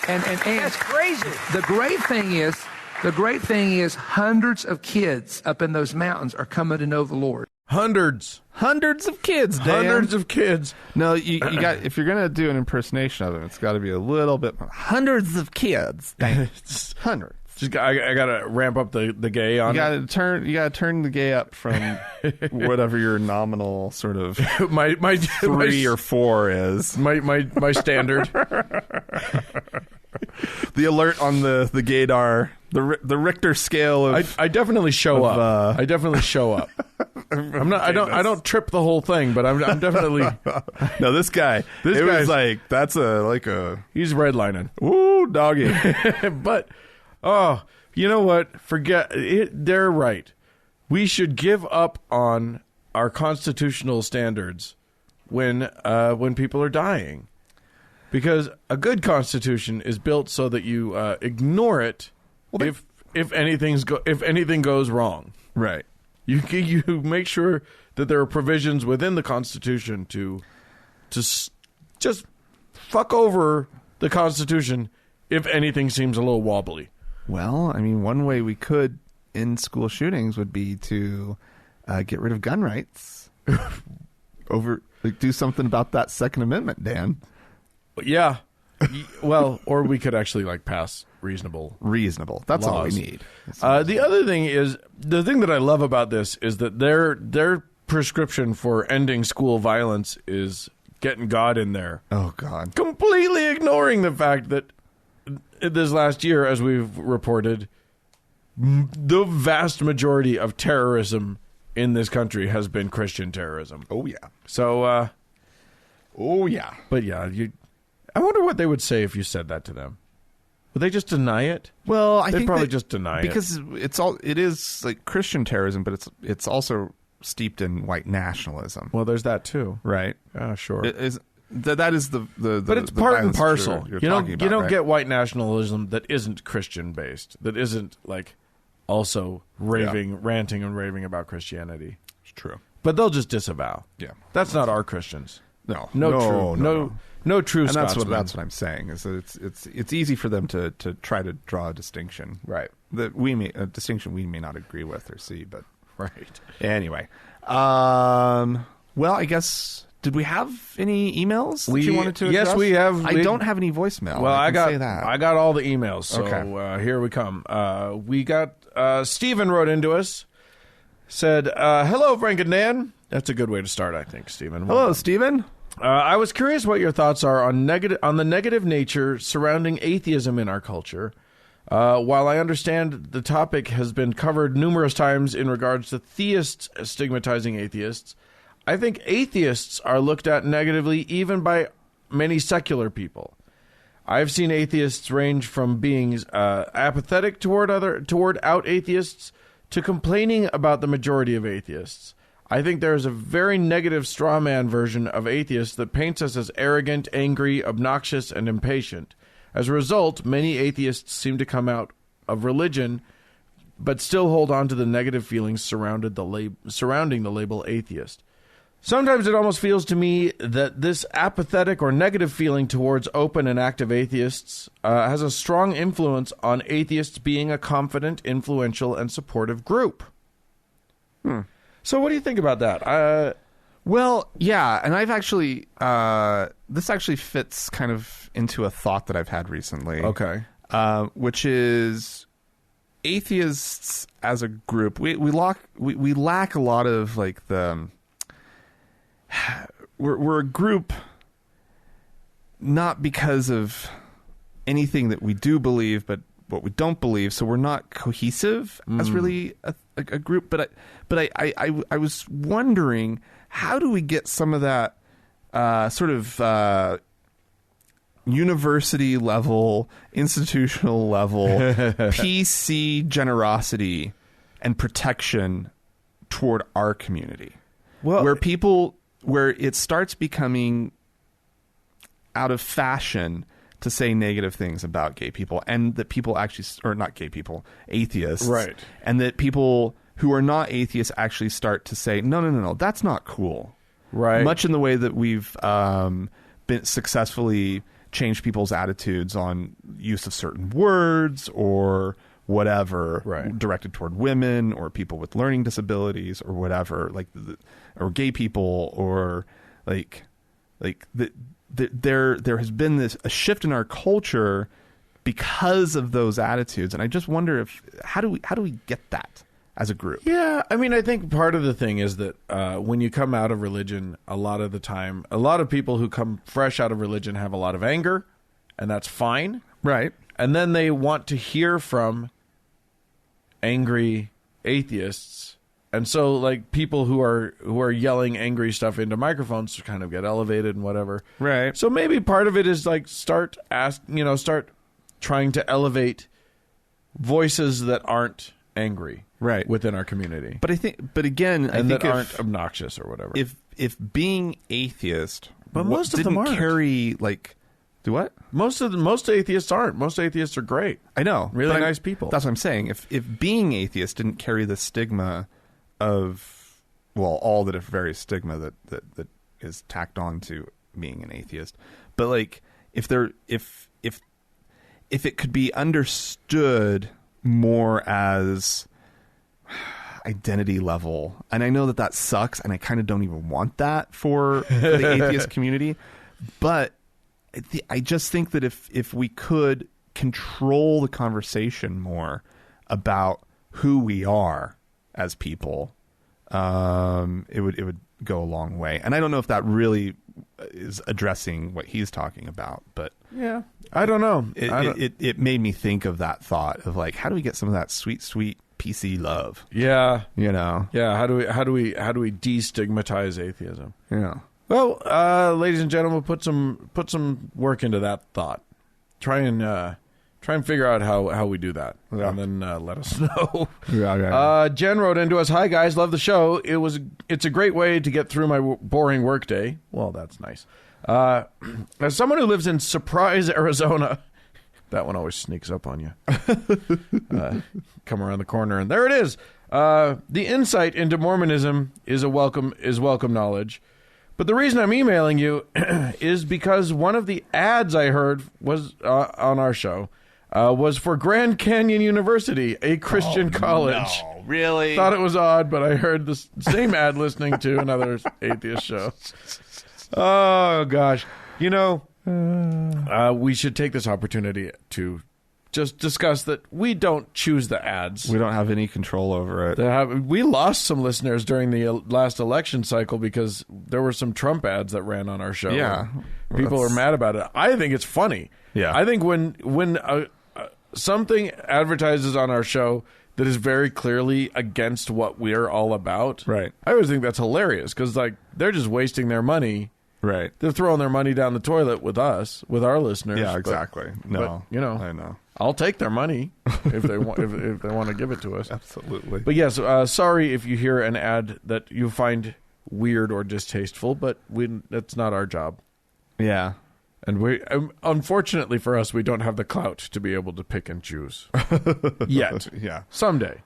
and state. And that's crazy. The great thing is hundreds of kids up in those mountains are coming to know the Lord. Hundreds of kids, Dan. Hundreds of kids. No, you got. If you're gonna do an impersonation of them, it's got to be a little bit more. Hundreds of kids, Dan. Hundreds. I gotta ramp up the gay on. You gotta turn the gay up from whatever your nominal sort of my 3 or 4 is. My standard. The alert on the gaydar, the Richter scale of. I definitely show up. I definitely show up. I'm not. I don't trip the whole thing, but I'm definitely. No, this guy. This guy's like that's he's redlining. Ooh, doggy. But you know what? Forget it. They're right. We should give up on our constitutional standards when people are dying. Because a good constitution is built so that you ignore it if anything goes wrong. Right. You make sure that there are provisions within the Constitution to just fuck over the Constitution if anything seems a little wobbly. Well, I mean, one way we could end school shootings would be to get rid of gun rights. Do something about that Second Amendment, Dan. Yeah. Well, or we could actually pass reasonable. That's laws. all we need. The other thing is, the thing that I love about this is that their prescription for ending school violence is getting God in there. Oh, God. Completely ignoring the fact that this last year, as we've reported, the vast majority of terrorism in this country has been Christian terrorism. Oh, yeah. So, But I wonder what they would say if you said that to them. Would they just deny it? Well, They'd probably just deny it. Because it is like Christian terrorism, but it's also steeped in white nationalism. Well, there's that too. Right. Sure. That is the But it's part and parcel. You don't get white nationalism that isn't Christian based, that isn't also ranting and raving about Christianity. It's true. But they'll just disavow. Yeah. That's not our Christians. No true and that's what I'm saying is that it's easy for them to try to draw a distinction, right? A distinction we may not agree with or see, but right. Anyway, well, I guess did we have any emails that you wanted to address? Yes, we have. I don't have any voicemail. Well, I got all the emails. So here we come. We got Stephen wrote into us, said, "Hello, Frank and Dan." That's a good way to start, I think, Stephen. Hello, Stephen. I was curious what your thoughts are on the negative nature surrounding atheism in our culture. While I understand the topic has been covered numerous times in regards to theists stigmatizing atheists, I think atheists are looked at negatively even by many secular people. I've seen atheists range from being apathetic toward out atheists to complaining about the majority of atheists. I think there is a very negative straw man version of atheists that paints us as arrogant, angry, obnoxious, and impatient. As a result, many atheists seem to come out of religion, but still hold on to the negative feelings surrounding the label atheist. Sometimes it almost feels to me that this apathetic or negative feeling towards open and active atheists has a strong influence on atheists being a confident, influential, and supportive group. So what do you think about that? Well, yeah, and I've actually this actually fits kind of into a thought that I've had recently. Okay, which is atheists as a group. We lack a lot of the. We're a group not because of anything that we do believe, but what we don't believe. So we're not cohesive as really a group. But I was wondering, how do we get some of that sort of university level, institutional level, PC generosity and protection toward our community, where people where it starts becoming out of fashion to say negative things about gay people, and that people actually, or not gay people, atheists, right? And that people who are not atheists actually start to say, no, that's not cool, right? Much in the way that we've been successfully changed people's attitudes on use of certain words or whatever, right, directed toward women or people with learning disabilities or whatever, like, or gay people, or like there has been a shift in our culture because of those attitudes, and I just wonder how do we get that as a group? Yeah, I mean, I think part of the thing is that when you come out of religion, a lot of the time, a lot of people who come fresh out of religion have a lot of anger, and that's fine, right? And then they want to hear from angry atheists, and so like people who are yelling angry stuff into microphones to kind of get elevated and whatever, right? So maybe part of it is like start trying to elevate voices that aren't angry, right, within our community. But I think that aren't obnoxious or whatever. If being atheist, but most of them aren't. Carry like. Do what? Most atheists aren't. Most atheists are great. I know, really nice people. That's what I'm saying. If being atheist didn't carry the stigma of, well, all the various stigma that is tacked on to being an atheist, but like if it could be understood more as identity level, and I know that sucks, and I kind of don't even want that for the atheist community, but I just think that if we could control the conversation more about who we are as people, it would go a long way. And I don't know if that really is addressing what he's talking about, but yeah, I don't know. It made me think of that thought of like, how do we get some of that sweet PC love? Yeah, yeah. How do we destigmatize atheism? Yeah. Well, ladies and gentlemen, put some work into that thought. Try and figure out how we do that, and then let us know. Yeah. Jen wrote into us, "Hi guys, love the show. It's a great way to get through my boring workday." Well, that's nice. As someone who lives in Surprise, Arizona, that one always sneaks up on you. Come around the corner, and there it is. The insight into Mormonism is welcome knowledge. But the reason I'm emailing you is because one of the ads I heard was on our show was for Grand Canyon University, a Christian college. No, really? Thought it was odd, but I heard the same ad listening to another atheist show. Oh, gosh. We should take this opportunity to just discuss that we don't choose the ads. We don't have any control over it. We lost some listeners during the last election cycle because there were some Trump ads that ran on our show. Yeah. People are mad about it. I think it's funny. Yeah. I think when something advertises on our show that is very clearly against what we're all about, right, I always think that's hilarious because like they're just wasting their money. Right. They're throwing their money down the toilet with us, with our listeners. Yeah, exactly. But, I know. I'll take their money if they want if they want to give it to us. Absolutely. But yes, sorry if you hear an ad that you find weird or distasteful, but that's not our job. Yeah. And we unfortunately for us, we don't have the clout to be able to pick and choose yet. Yeah. Someday.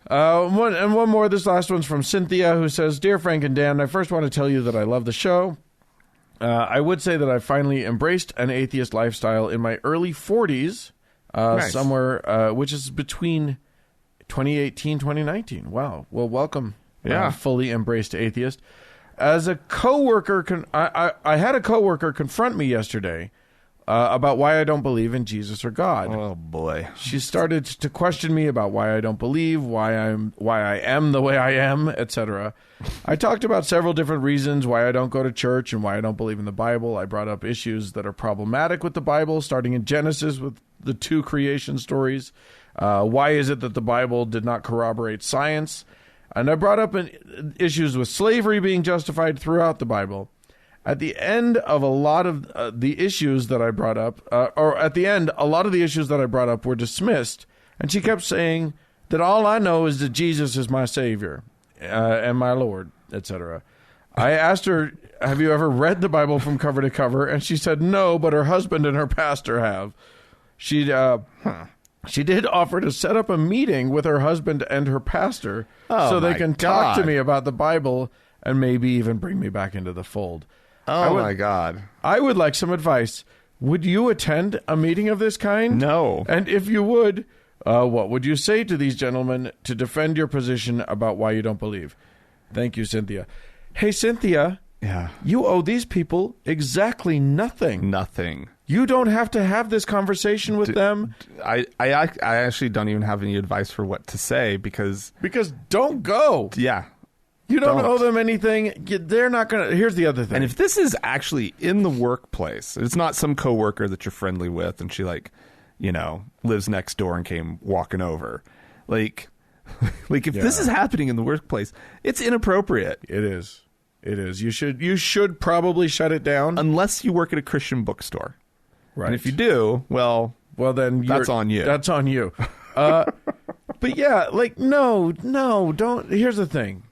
One more. This last one's from Cynthia, who says, "Dear Frank and Dan, I first want to tell you that I love the show. I would say that I finally embraced an atheist lifestyle in my early 40s, nice. Somewhere, which is between 2018, 2019. Wow. Well, welcome. Yeah. Fully embraced atheist. As a coworker, I had a coworker confront me yesterday about why I don't believe in Jesus or God. Oh boy. She started to question me about why I don't believe, why I am the way I am, etc. I talked about several different reasons why I don't go to church and why I don't believe in the Bible. I brought up issues that are problematic with the Bible, starting in Genesis with the 2 creation stories. Why is it that the Bible did not corroborate science? And I brought up issues with slavery being justified throughout the Bible. At the end of a lot of the issues that I brought up, a lot of the issues that I brought up were dismissed. And she kept saying that all I know is that Jesus is my Savior and my Lord. etc. I asked her, have you ever read the Bible from cover to cover? And she said no, but her husband and her pastor have. She did offer to set up a meeting with her husband and her pastor so they can talk to me about the Bible and maybe even bring me back into the fold. Oh, my God. I would like some advice. Would you attend a meeting of this kind? No. And if you would, what would you say to these gentlemen to defend your position about why you don't believe? Thank you, Cynthia. Hey, Cynthia. Yeah. You owe these people exactly nothing. Nothing. You don't have to have this conversation with them. I actually don't even have any advice for what to say because don't go. Yeah. You don't owe them anything. They're not going to. Here's the other thing. And if this is actually in the workplace, it's not some coworker that you're friendly with and she lives next door and came walking over. If this is happening in the workplace, it's inappropriate. It is. You should probably shut it down. Unless you work at a Christian bookstore. Right. And if you do, well then that's on you. That's on you. But yeah, no, don't. Here's the thing.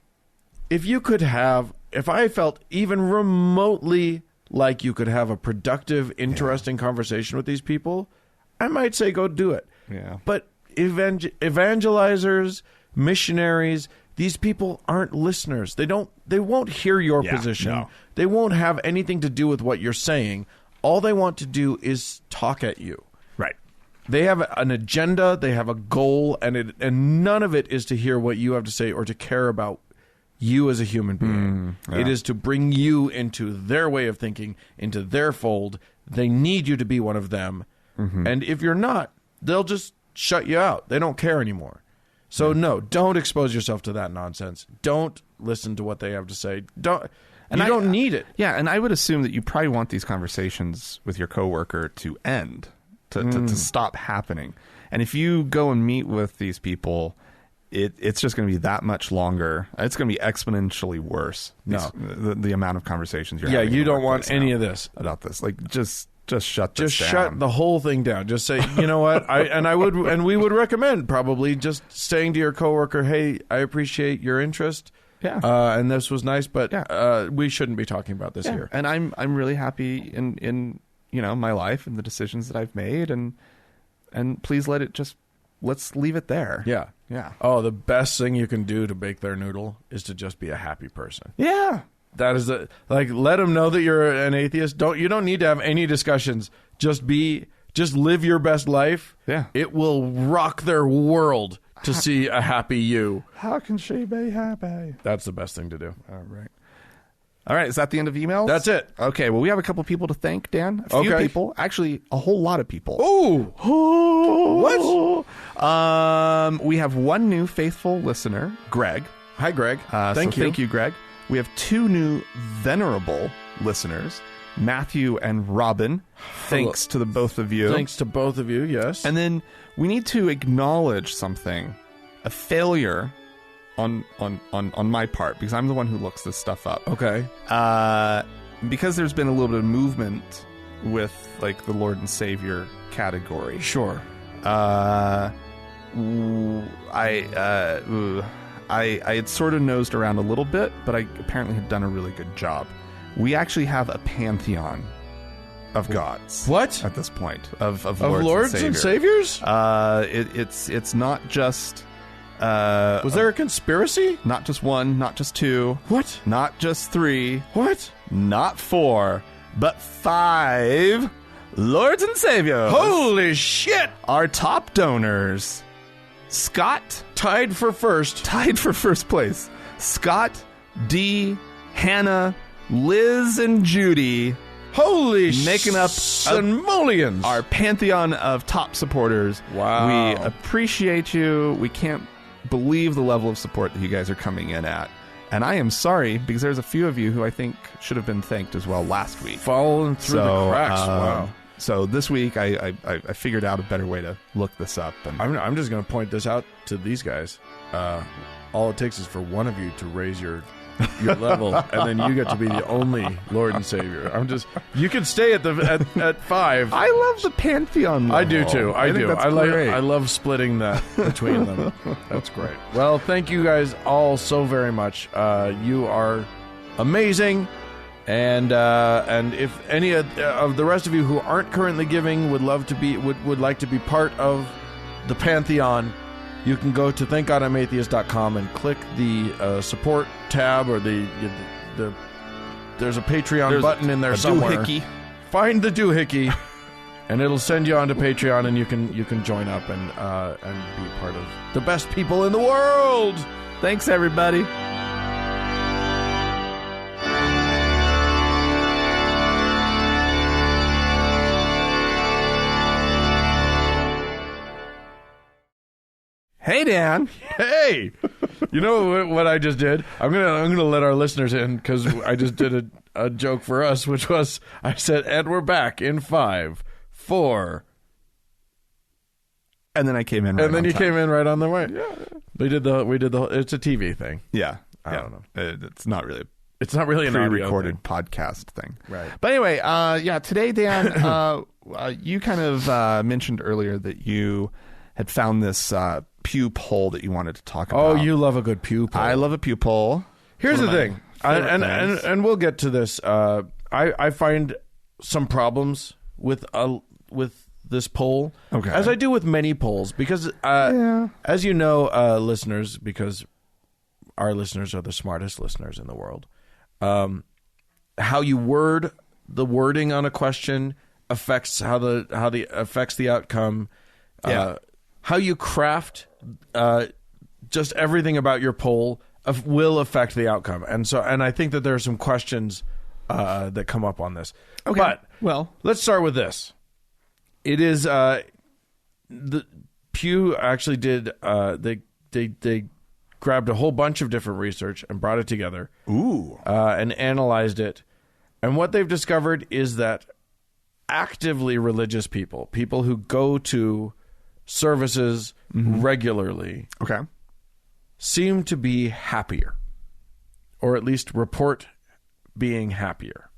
If I felt even remotely like you could have a productive, interesting conversation with these people, I might say go do it. Yeah. But evangelizers, missionaries, these people aren't listeners. They won't hear your position. No. They won't have anything to do with what you're saying. All they want to do is talk at you. Right. They have an agenda, they have a goal, and none of it is to hear what you have to say or to care about you as a human being. It is to bring you into their way of thinking, into their fold. They need you to be one of them. Mm-hmm. And if you're not, they'll just shut you out. They don't care anymore. So no, don't expose yourself to that nonsense. Don't listen to what they have to say. You don't need it. Yeah, and I would assume that you probably want these conversations with your coworker to end, to stop happening. And if you go and meet with these people, it's just going to be that much longer. It's going to be exponentially worse. The amount of conversations you're having. Yeah, you don't want any of this about this. Just shut this down. Shut the whole thing down. Just say, you know what? We would recommend probably just saying to your coworker, hey, I appreciate your interest. Yeah. And this was nice, but we shouldn't be talking about this here. And I'm really happy in my life and the decisions that I've made, and please let's leave it there. Yeah. Yeah. Oh, the best thing you can do to bake their noodle is to just be a happy person. Yeah. That is let them know that you're an atheist. You don't need to have any discussions. Just live your best life. Yeah. It will rock their world to see a happy you. How can she be happy? That's the best thing to do. All right. Is that the end of emails? That's it. Okay. Well, we have a couple people to thank, Dan. A few people. Actually, a whole lot of people. Ooh. What? We have one new faithful listener, Greg. Hi, Greg. Thank you, Greg. We have two new venerable listeners, Matthew and Robin. Thanks to the both of you. Thanks to both of you, yes. And then we need to acknowledge something, a failure on my part, because I'm the one who looks this stuff up. Okay. Because there's been a little bit of movement with the Lord and Savior category. Sure. I had sort of nosed around a little bit, but I apparently had done a really good job. We actually have a pantheon of gods. What? At this point of Lords and Saviors? It's not just. Was there a conspiracy? Not just one, not just two. What? Not just three. What? Not 4, but 5 Lords and Saviors. Holy shit! Our top donors. Scott tied for first place. Scott, D, Hannah, Liz, and Judy. Holy making up simoleons. Our pantheon of top supporters. Wow. We appreciate you. We can't believe the level of support that you guys are coming in at. And I am sorry, because there's a few of you who I think should have been thanked as well last week. Falling through the cracks. Wow. So this week, I figured out a better way to look this up. And I'm just going to point this out to these guys. All it takes is for one of you to raise your your level, and then you get to be the only Lord and Savior. You can stay at 5. I love the Pantheon level. I do too. I do. I love splitting that between them. That's great. Well, thank you guys all so very much. You are amazing. And if any of the rest of you who aren't currently giving would like to be part of the Pantheon, you can go to thankgodimatheist.com and click the support tab, or there's a Patreon button in there somewhere. Doohickey. Find the doohickey, and it'll send you onto Patreon, and you can join up and be part of the best people in the world. Thanks, everybody. Hey, Dan. Hey. You know what I just did? I'm gonna let our listeners in, because I just did a joke for us, which was, I said, and we're back in 5, 4. And then I came in right and then on you time. came in right on the way. Yeah. We did the it's a TV thing. Yeah. I don't know. It's not really an pre-recorded podcast thing. Right. But anyway, today, Dan, you kind of mentioned earlier that you had found this Pew poll that you wanted to talk about. Oh, you love a good Pew poll. I love a Pew poll. Here's the thing, and we'll get to this. I find some problems with this poll, okay, as I do with many polls, because as you know, listeners, because our listeners are the smartest listeners in the world. How you word the wording on a question affects how affects the outcome. How you craft just everything about your poll will affect the outcome, and I think that there are some questions that come up on this. Okay, but well, let's start with this. It is the Pew actually did they grabbed a whole bunch of different research and brought it together. Ooh, and analyzed it, and what they've discovered is that actively religious people who go to services regularly, okay, seem to be happier, or at least report being happier.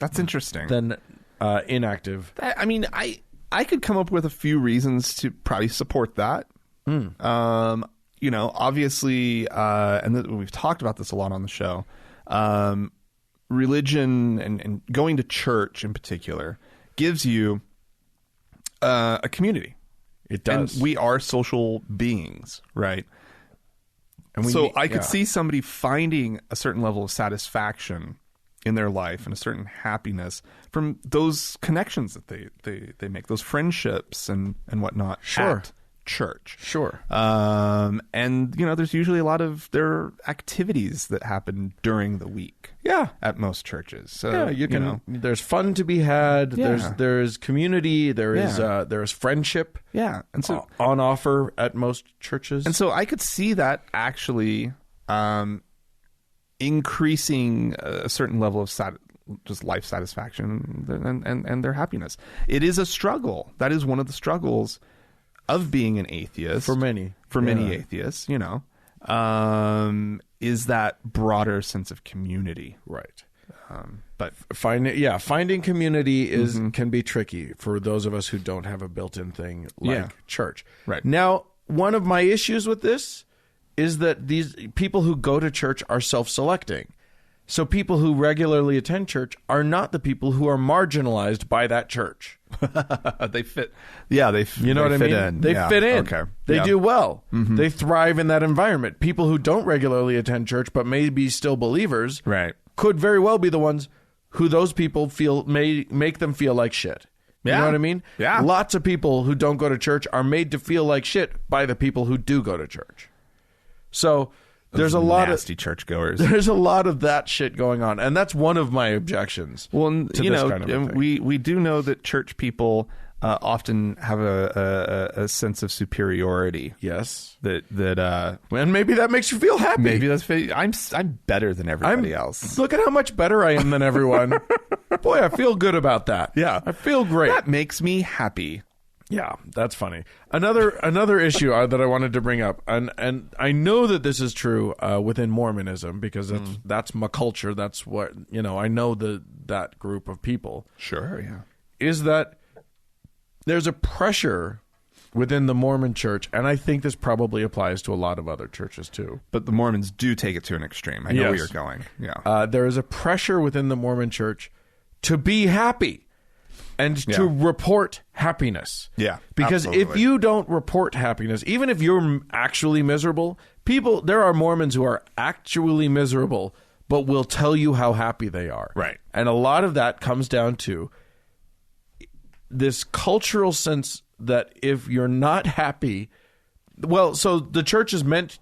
That's interesting. Than inactive. I mean, I could come up with a few reasons to probably support that. Obviously, and we've talked about this a lot on the show. Religion and going to church in particular gives you a community. It does. And we are social beings, right? And I could see somebody finding a certain level of satisfaction in their life and a certain happiness from those connections that they make, those friendships and whatnot. Sure. At church. Sure. And there's usually there are activities that happen during the week. Yeah. At most churches. So there's fun to be had. Yeah. There's community. There's friendship. Yeah. And so on offer at most churches. And so I could see that actually increasing a certain level of just life satisfaction and their happiness. It is a struggle. That is one of the struggles of being an atheist for many atheists, is that broader sense of community, right? But finding community can be tricky for those of us who don't have a built-in thing like church. Right. Now, one of my issues with this is that these people who go to church are self-selecting. So people who regularly attend church are not the people who are marginalized by that church. They fit. Yeah, you know what I mean? In. They fit in. Okay. They do well. They thrive in that environment. People who don't regularly attend church but may be still believers, right, could very well be the ones who those people may make them feel like shit. You know what I mean? Yeah. Lots of people who don't go to church are made to feel like shit by the people who do go to church. So there's a lot of nasty churchgoers. There's a lot of that shit going on, and that's one of my objections. Well, to this kind of a thing. we do know that church people often have a sense of superiority. Yes, and maybe that makes you feel happy. Maybe I'm better than everybody else. Look at how much better I am than everyone. Boy, I feel good about that. Yeah, I feel great. That makes me happy. Yeah, that's funny. Another issue that I wanted to bring up, and I know that this is true within Mormonism because that's my culture. That's what I know that group of people. Sure, yeah. Is that there's a pressure within the Mormon church, and I think this probably applies to a lot of other churches too. But the Mormons do take it to an extreme. I know where you're going. Yeah. There is a pressure within the Mormon church to be happy and to report happiness. Yeah. Because if you don't report happiness, even if you're actually miserable, there are Mormons who are actually miserable, but will tell you how happy they are. Right. And a lot of that comes down to this cultural sense that if you're not happy, so the church is meant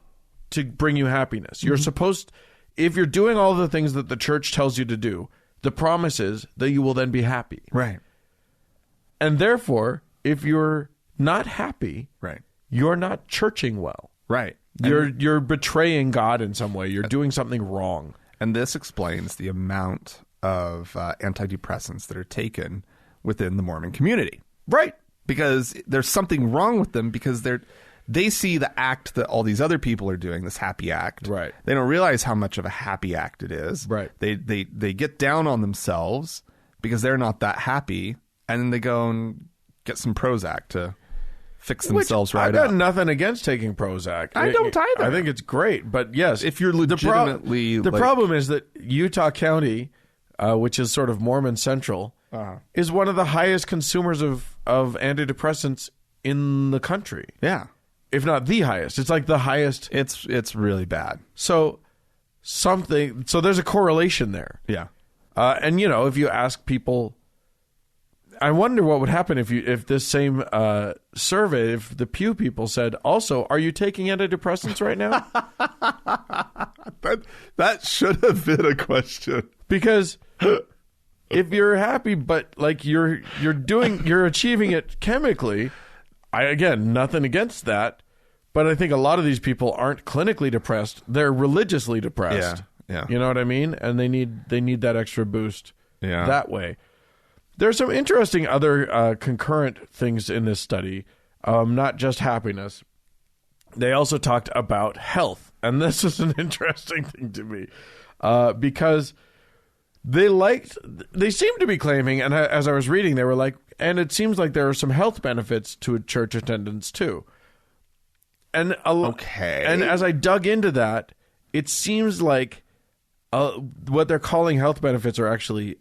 to bring you happiness. You're supposed, if you're doing all the things that the church tells you to do, the promise is that you will then be happy. Right. And therefore, if you're not happy, right, you're not churching well. Right. You're betraying God in some way. You're doing something wrong. And this explains the amount of antidepressants that are taken within the Mormon community. Right. Because there's something wrong with them because they see the act that all these other people are doing, this happy act. Right. They don't realize how much of a happy act it is. Right. They get down on themselves because they're not that happy, and then they go and get some Prozac to fix themselves right up. I've got nothing against taking Prozac. I don't either. I think it's great, but yes, if you're legitimately the problem is that Utah County, which is sort of Mormon central, is one of the highest consumers of antidepressants in the country. Yeah. If not the highest. It's like the highest. It's really bad. So there's a correlation there. Yeah. And if you ask people, I wonder what would happen if this same survey, if the Pew people said, also, are you taking antidepressants right now? that should have been a question. Because if you're happy, but like you're achieving it chemically, again, nothing against that, but I think a lot of these people aren't clinically depressed; they're religiously depressed. Yeah. You know what I mean? And they need that extra boost. Yeah. That way. There's some interesting other concurrent things in this study, not just happiness. They also talked about health, and this is an interesting thing to me because they seem to be claiming, and as I was reading, they were like, and it seems like there are some health benefits to church attendance too. And and as I dug into that, it seems like what they're calling health benefits are actually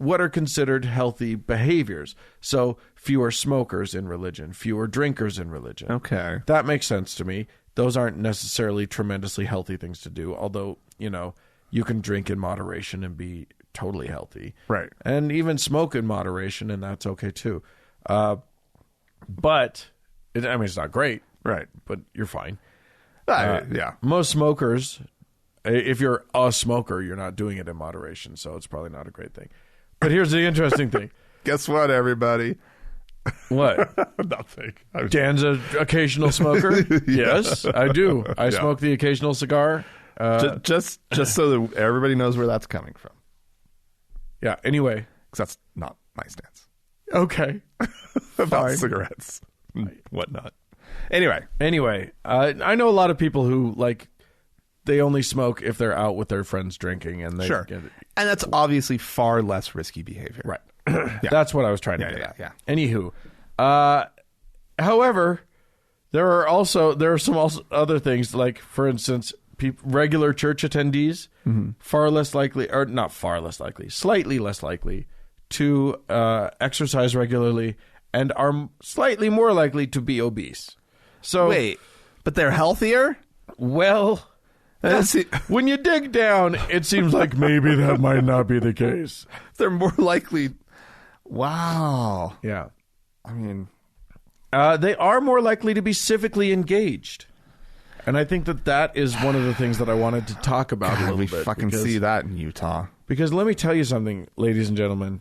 what are considered healthy behaviors. So fewer smokers in religion, fewer drinkers in religion. Okay. That makes sense to me. Those aren't necessarily tremendously healthy things to do, although, you can drink in moderation and be totally healthy. Right. And even smoke in moderation, and that's okay too. But, it's not great. Right. But you're fine. Yeah. Most smokers, if you're a smoker, you're not doing it in moderation, so it's probably not a great thing. But here's the interesting thing. Guess what, everybody? What? Nothing. Dan's an occasional smoker? Yes, I do. I smoke the occasional cigar. Just so that everybody knows where that's coming from. Yeah, anyway. Because that's not my stance. Okay. About cigarettes and whatnot. Anyway, I know a lot of people who, they only smoke if they're out with their friends drinking, and they get it. And that's obviously far less risky behavior. Right. That's what I was trying to get at. Yeah. Anywho, however, there are some other things, like, for instance, regular church attendees, far less likely, or not far less likely, slightly less likely to exercise regularly and are slightly more likely to be obese. So wait, but they're healthier? Well, when you dig down, it seems like maybe that might not be the case. They're more likely. Wow. Yeah. I mean, they are more likely to be civically engaged. And I think that is one of the things that I wanted to talk about a little bit. We fucking see that in Utah. Because let me tell you something, ladies and gentlemen.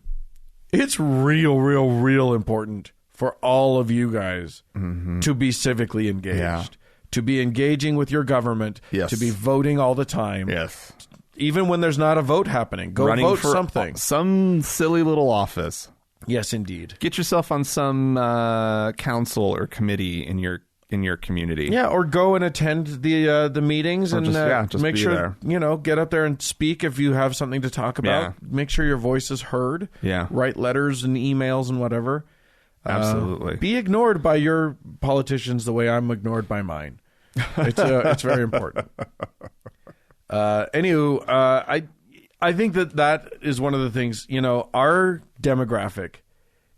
It's real important for all of you guys to be civically engaged, to be engaging with your government, to be voting all the time. Yes. Even when there's not a vote happening, go running vote for something. Some silly little office. Yes, indeed. Get yourself on some council or committee in your community. Yeah, or go and attend the meetings and just make sure there. Get up there and speak if you have something to talk about. Yeah. Make sure your voice is heard. Yeah. Write letters and emails and whatever. Absolutely. Be ignored by your politicians the way I'm ignored by mine. It's very important. Anywho, I think that is one of the things. Our demographic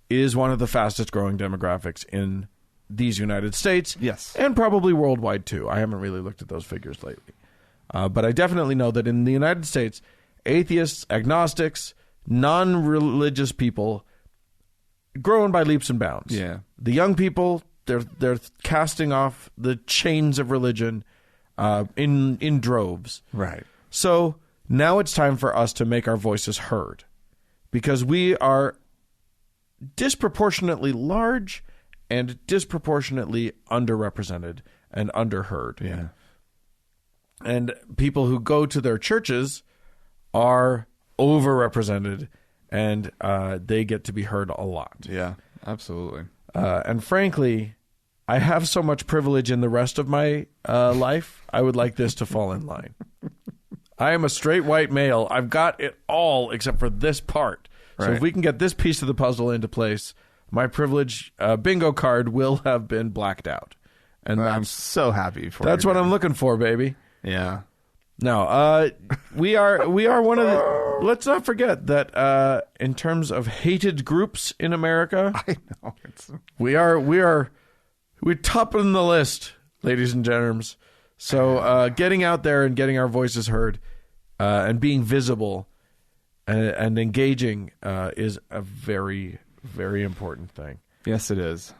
is one of the fastest growing demographics in these United States. Yes. And probably worldwide too. I haven't really looked at those figures lately. But I definitely know that in the United States, atheists, agnostics, non-religious people growing by leaps and bounds. Yeah. The young people, they're casting off the chains of religion in droves. Right. So now it's time for us to make our voices heard, because we are disproportionately large and disproportionately underrepresented and underheard. Yeah. And people who go to their churches are overrepresented, and they get to be heard a lot. Yeah, absolutely. And frankly, I have so much privilege in the rest of my life, I would like this to fall in line. I am a straight white male. I've got it all except for this part. Right. So if we can get this piece of the puzzle into place, my privilege bingo card will have been blacked out. And I'm so happy for you. That's what I'm looking for, baby. Yeah. No, we are one of the... Let's not forget that in terms of hated groups in America, I know we're topping the list, ladies and gentlemen. So getting out there and getting our voices heard and being visible and engaging is a very, very important thing. Yes, it is.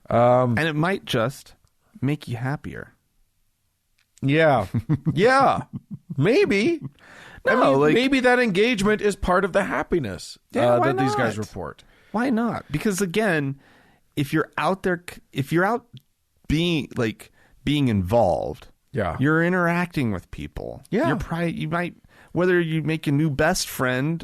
And it might just make you happier. Yeah. Yeah. Maybe. No, maybe that engagement is part of the happiness that these guys report. Why not? Because again, if you're out there, if you're out being involved, yeah, you're interacting with people. Yeah, you might, whether you make a new best friend,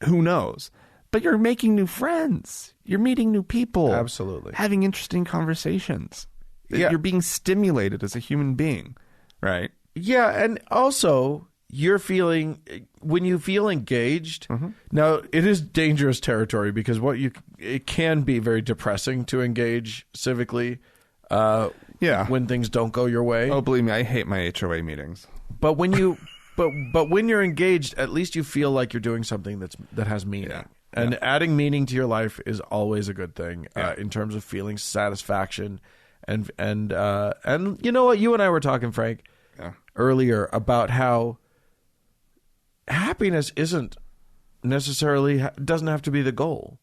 who knows? But you're making new friends. You're meeting new people. Absolutely. Having interesting conversations. Yeah. You're being stimulated as a human being, right? Yeah, and also when you feel engaged, now it is dangerous territory, because it can be very depressing to engage civically when things don't go your way. Oh, believe me, I hate my HOA meetings. But when you but when you're engaged, at least you feel like you're doing something that has meaning. Yeah. And adding meaning to your life is always a good thing in terms of feeling satisfaction. And you know what? You and I were talking, Frank, earlier about how happiness doesn't have to be the goal.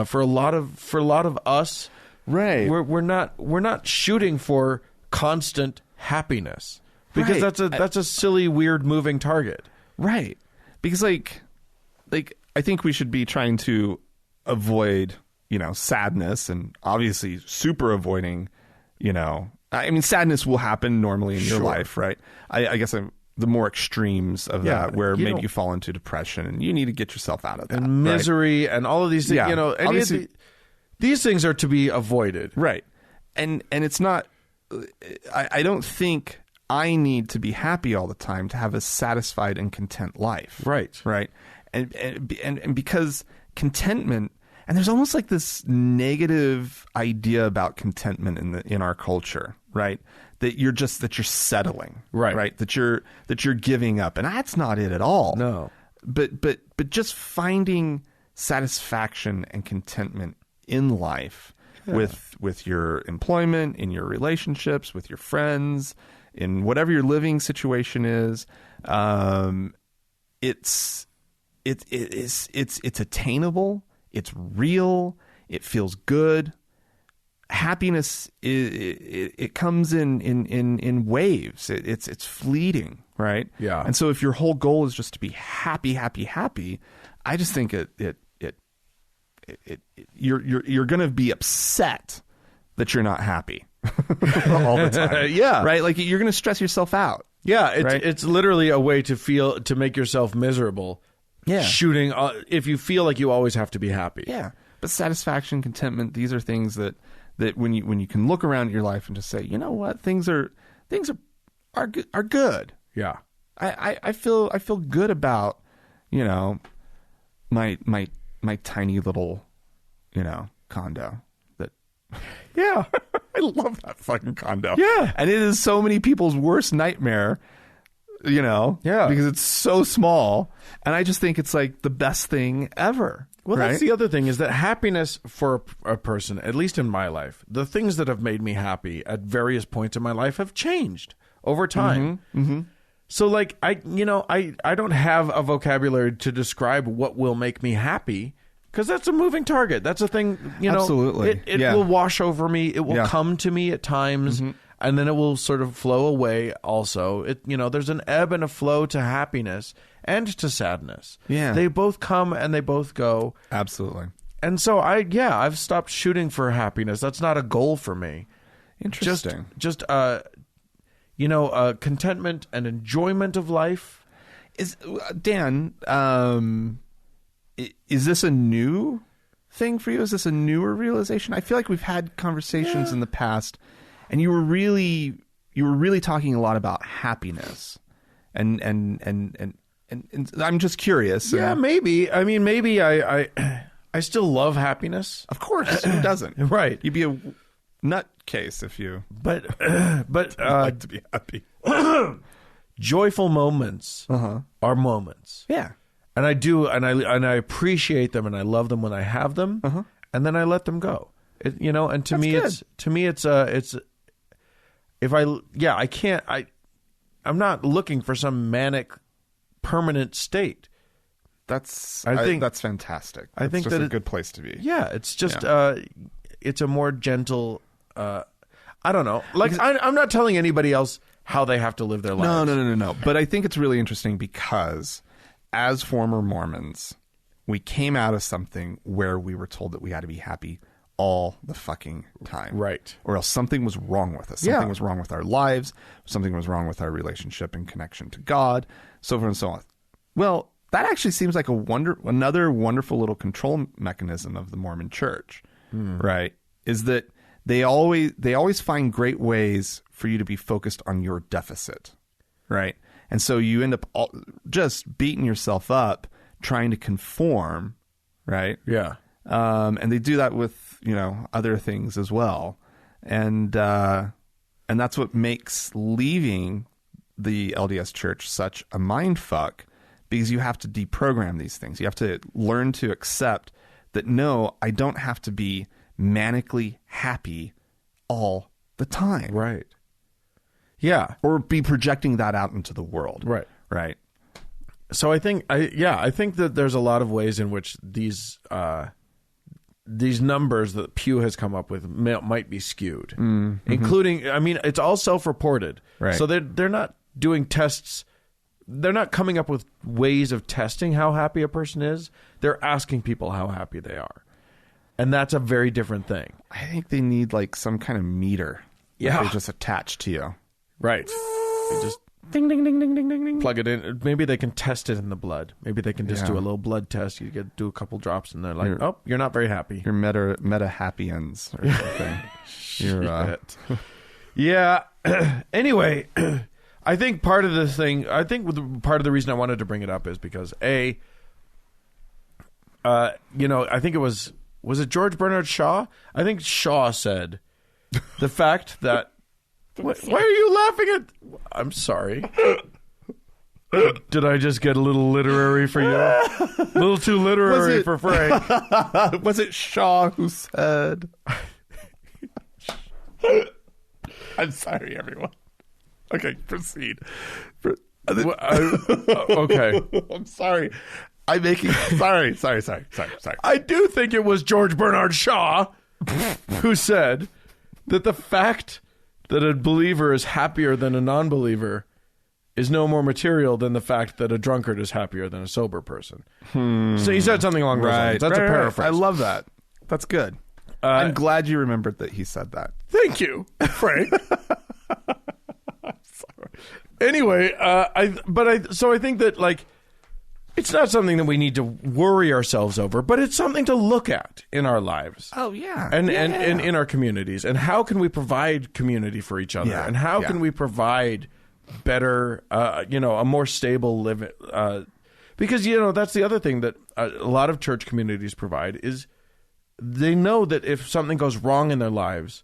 For a lot of us, right? We're not shooting for constant happiness, because that's a silly, weird, moving target, right? Because like I think we should be trying to avoid, sadness, and obviously super avoiding, I mean, sadness will happen normally in your life, right? I guess the more extremes of that, where maybe you fall into depression and you need to get yourself out of that. And misery, right? And all of these things, Yeah, these things are to be avoided. Right. And it's not, I don't think I need to be happy all the time to have a satisfied and content life. Right. Right. And because contentment, and there's almost like this negative idea about contentment in our culture, right? That you're settling, right? That you're giving up, and that's not it at all. No, but just finding satisfaction and contentment in life, with your employment, in your relationships, with your friends, in whatever your living situation is, it's attainable. It's real. It feels good. Happiness it comes in waves. It's fleeting, right? Yeah. And so if your whole goal is just to be happy, I just think you're going to be upset that you're not happy all the time. Yeah. Right? Like you're going to stress yourself out. Yeah, it's literally a way to make yourself miserable shooting if you feel like you always have to be happy. Yeah. But satisfaction, contentment, these are things that when you can look around at your life and just say, you know what, things are good. Yeah. I feel good about, my tiny little, condo that. Yeah. I love that fucking condo. Yeah. And it is so many people's worst nightmare, because it's so small. And I just think it's like the best thing ever. Well, right? That's the other thing is that happiness for a person, at least in my life, the things that have made me happy at various points in my life have changed over time. Mm-hmm. Mm-hmm. So like, I don't have a vocabulary to describe what will make me happy. Because that's a moving target. That's a thing, Absolutely. It will wash over me. It will come to me at times, and then it will sort of flow away also. There's an ebb and a flow to happiness and to sadness. Yeah. They both come and they both go. Absolutely. And so I've stopped shooting for happiness. That's not a goal for me. Interesting. Just contentment and enjoyment of life. Dan, is this a new thing for you? Is this a newer realization? I feel like we've had conversations in the past, and you were really talking a lot about happiness, and I'm just curious. Yeah, maybe. I mean, maybe I still love happiness. Of course, who doesn't? Right. You'd be a nutcase if you. But like to be happy. Joyful moments are moments. Yeah. And I do, and I appreciate them, and I love them when I have them, and then I let them go. And to me, it's if I can't. I'm not looking for some manic, permanent state. I think that's fantastic. I think that's a good place to be. Yeah, it's just it's a more gentle. I don't know. Like I'm not telling anybody else how they have to live their lives. No. But I think it's really interesting because, as former Mormons, we came out of something where we were told that we had to be happy all the fucking time. Right. Or else something was wrong with us. Something was wrong with our lives. Something was wrong with our relationship and connection to God, so forth and so on. Well, that actually seems like another wonderful little control mechanism of the Mormon Church, right? Is that they always find great ways for you to be focused on your deficit, right? And so you end up just beating yourself up trying to conform, right? Yeah. And they do that with, other things as well. And that's what makes leaving the LDS Church such a mind fuck, because you have to deprogram these things. You have to learn to accept that, no, I don't have to be manically happy all the time. Right. Yeah. Or be projecting that out into the world. Right. Right. So I think that there's a lot of ways in which these numbers that Pew has come up with might be skewed, including, I mean, it's all self-reported. Right. So they're not doing tests. They're not coming up with ways of testing how happy a person is. They're asking people how happy they are. And that's a very different thing. I think they need like some kind of meter. Yeah. They just attach to you. Right. They just ding, ding, ding, ding, ding, ding, ding. Plug it in. Maybe they can test it in the blood. Maybe they can just do a little blood test. You do a couple drops and they're like, you're not very happy. You're meta happy ends or something. You're yeah. Anyway, I think part of this thing, part of the reason I wanted to bring it up is because I think it was it George Bernard Shaw? I think Shaw said the fact that why are you laughing at? I'm sorry. Did I just get a little literary for you? A little too literary for Frank. Was it Shaw who said? I'm sorry, everyone. Okay, proceed. Okay. I'm sorry. I'm making... Sorry. I do think it was George Bernard Shaw who said that the fact that a believer is happier than a non-believer is no more material than the fact that a drunkard is happier than a sober person. So he said something along those lines. That's a paraphrase. I love that. That's good. I'm glad you remembered that he said that. Thank you, Frank. I'm sorry. Anyway, I think that, like, it's not something that we need to worry ourselves over, but it's something to look at in our lives. Oh, yeah. And in our communities. And how can we provide community for each other? Yeah. And how can we provide better, a more stable living? Because, that's the other thing that a lot of church communities provide is they know that if something goes wrong in their lives,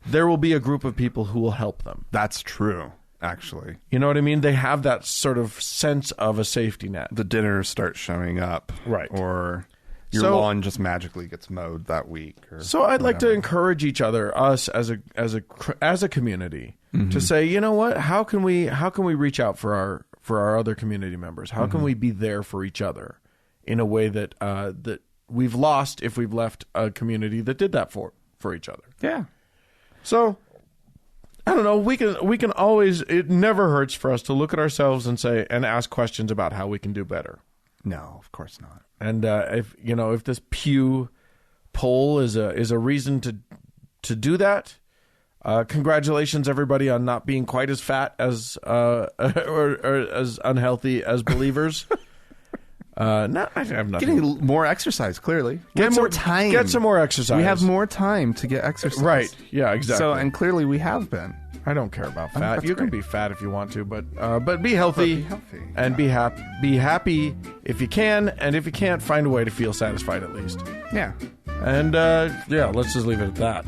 there will be a group of people who will help them. That's true, actually. You know what I mean? They have that sort of sense of a safety net. The dinners start showing up. Right. Or your lawn just magically gets mowed that week. So I'd like to encourage each other, us as a community, to say, you know what? How can we reach out for our other community members? How can we be there for each other in a way that that we've lost if we've left a community that did that for each other? Yeah. So, I don't know. We can always. It never hurts for us to look at ourselves and ask questions about how we can do better. No, of course not. And if this Pew poll is a reason to do that, congratulations everybody on not being quite as fat as or as unhealthy as believers. No, I have nothing. Getting more exercise, clearly. Get more time. Get some more exercise. We have more time to get exercise. Right. Yeah, exactly. So, and clearly we have been. I don't care about fat. You can be fat if you want to, but be But healthy. be healthy. And be happy. Be happy if you can, and if you can't, find a way to feel satisfied at least. Yeah. And let's just leave it at that.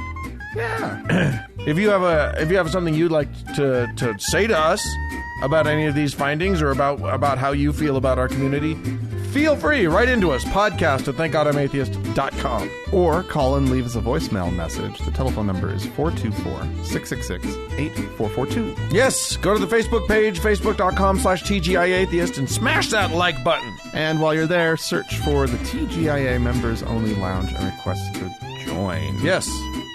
Yeah. If you have something you'd like to say to us about any of these findings or about how you feel about our community, feel free, write into us, podcast@thankgodimatheist.com. Or call and leave us a voicemail message. The telephone number is 424-666-8442. Yes, go to the Facebook page, facebook.com/TGIAtheist, and smash that like button. And while you're there, search for the TGIA Members Only Lounge and request to join. Yes.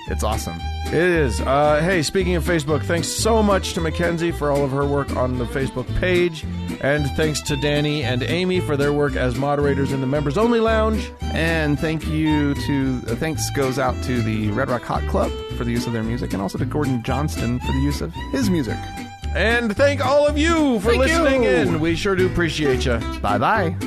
It's awesome. It is. Hey, speaking of Facebook, thanks so much to Mackenzie for all of her work on the Facebook page. And thanks to Danny and Amy for their work as moderators in the Members Only Lounge. And thanks goes out to the Red Rock Hot Club for the use of their music, and also to Gordon Johnston for the use of his music. And thank all of you for listening in. We sure do appreciate you. Bye-bye.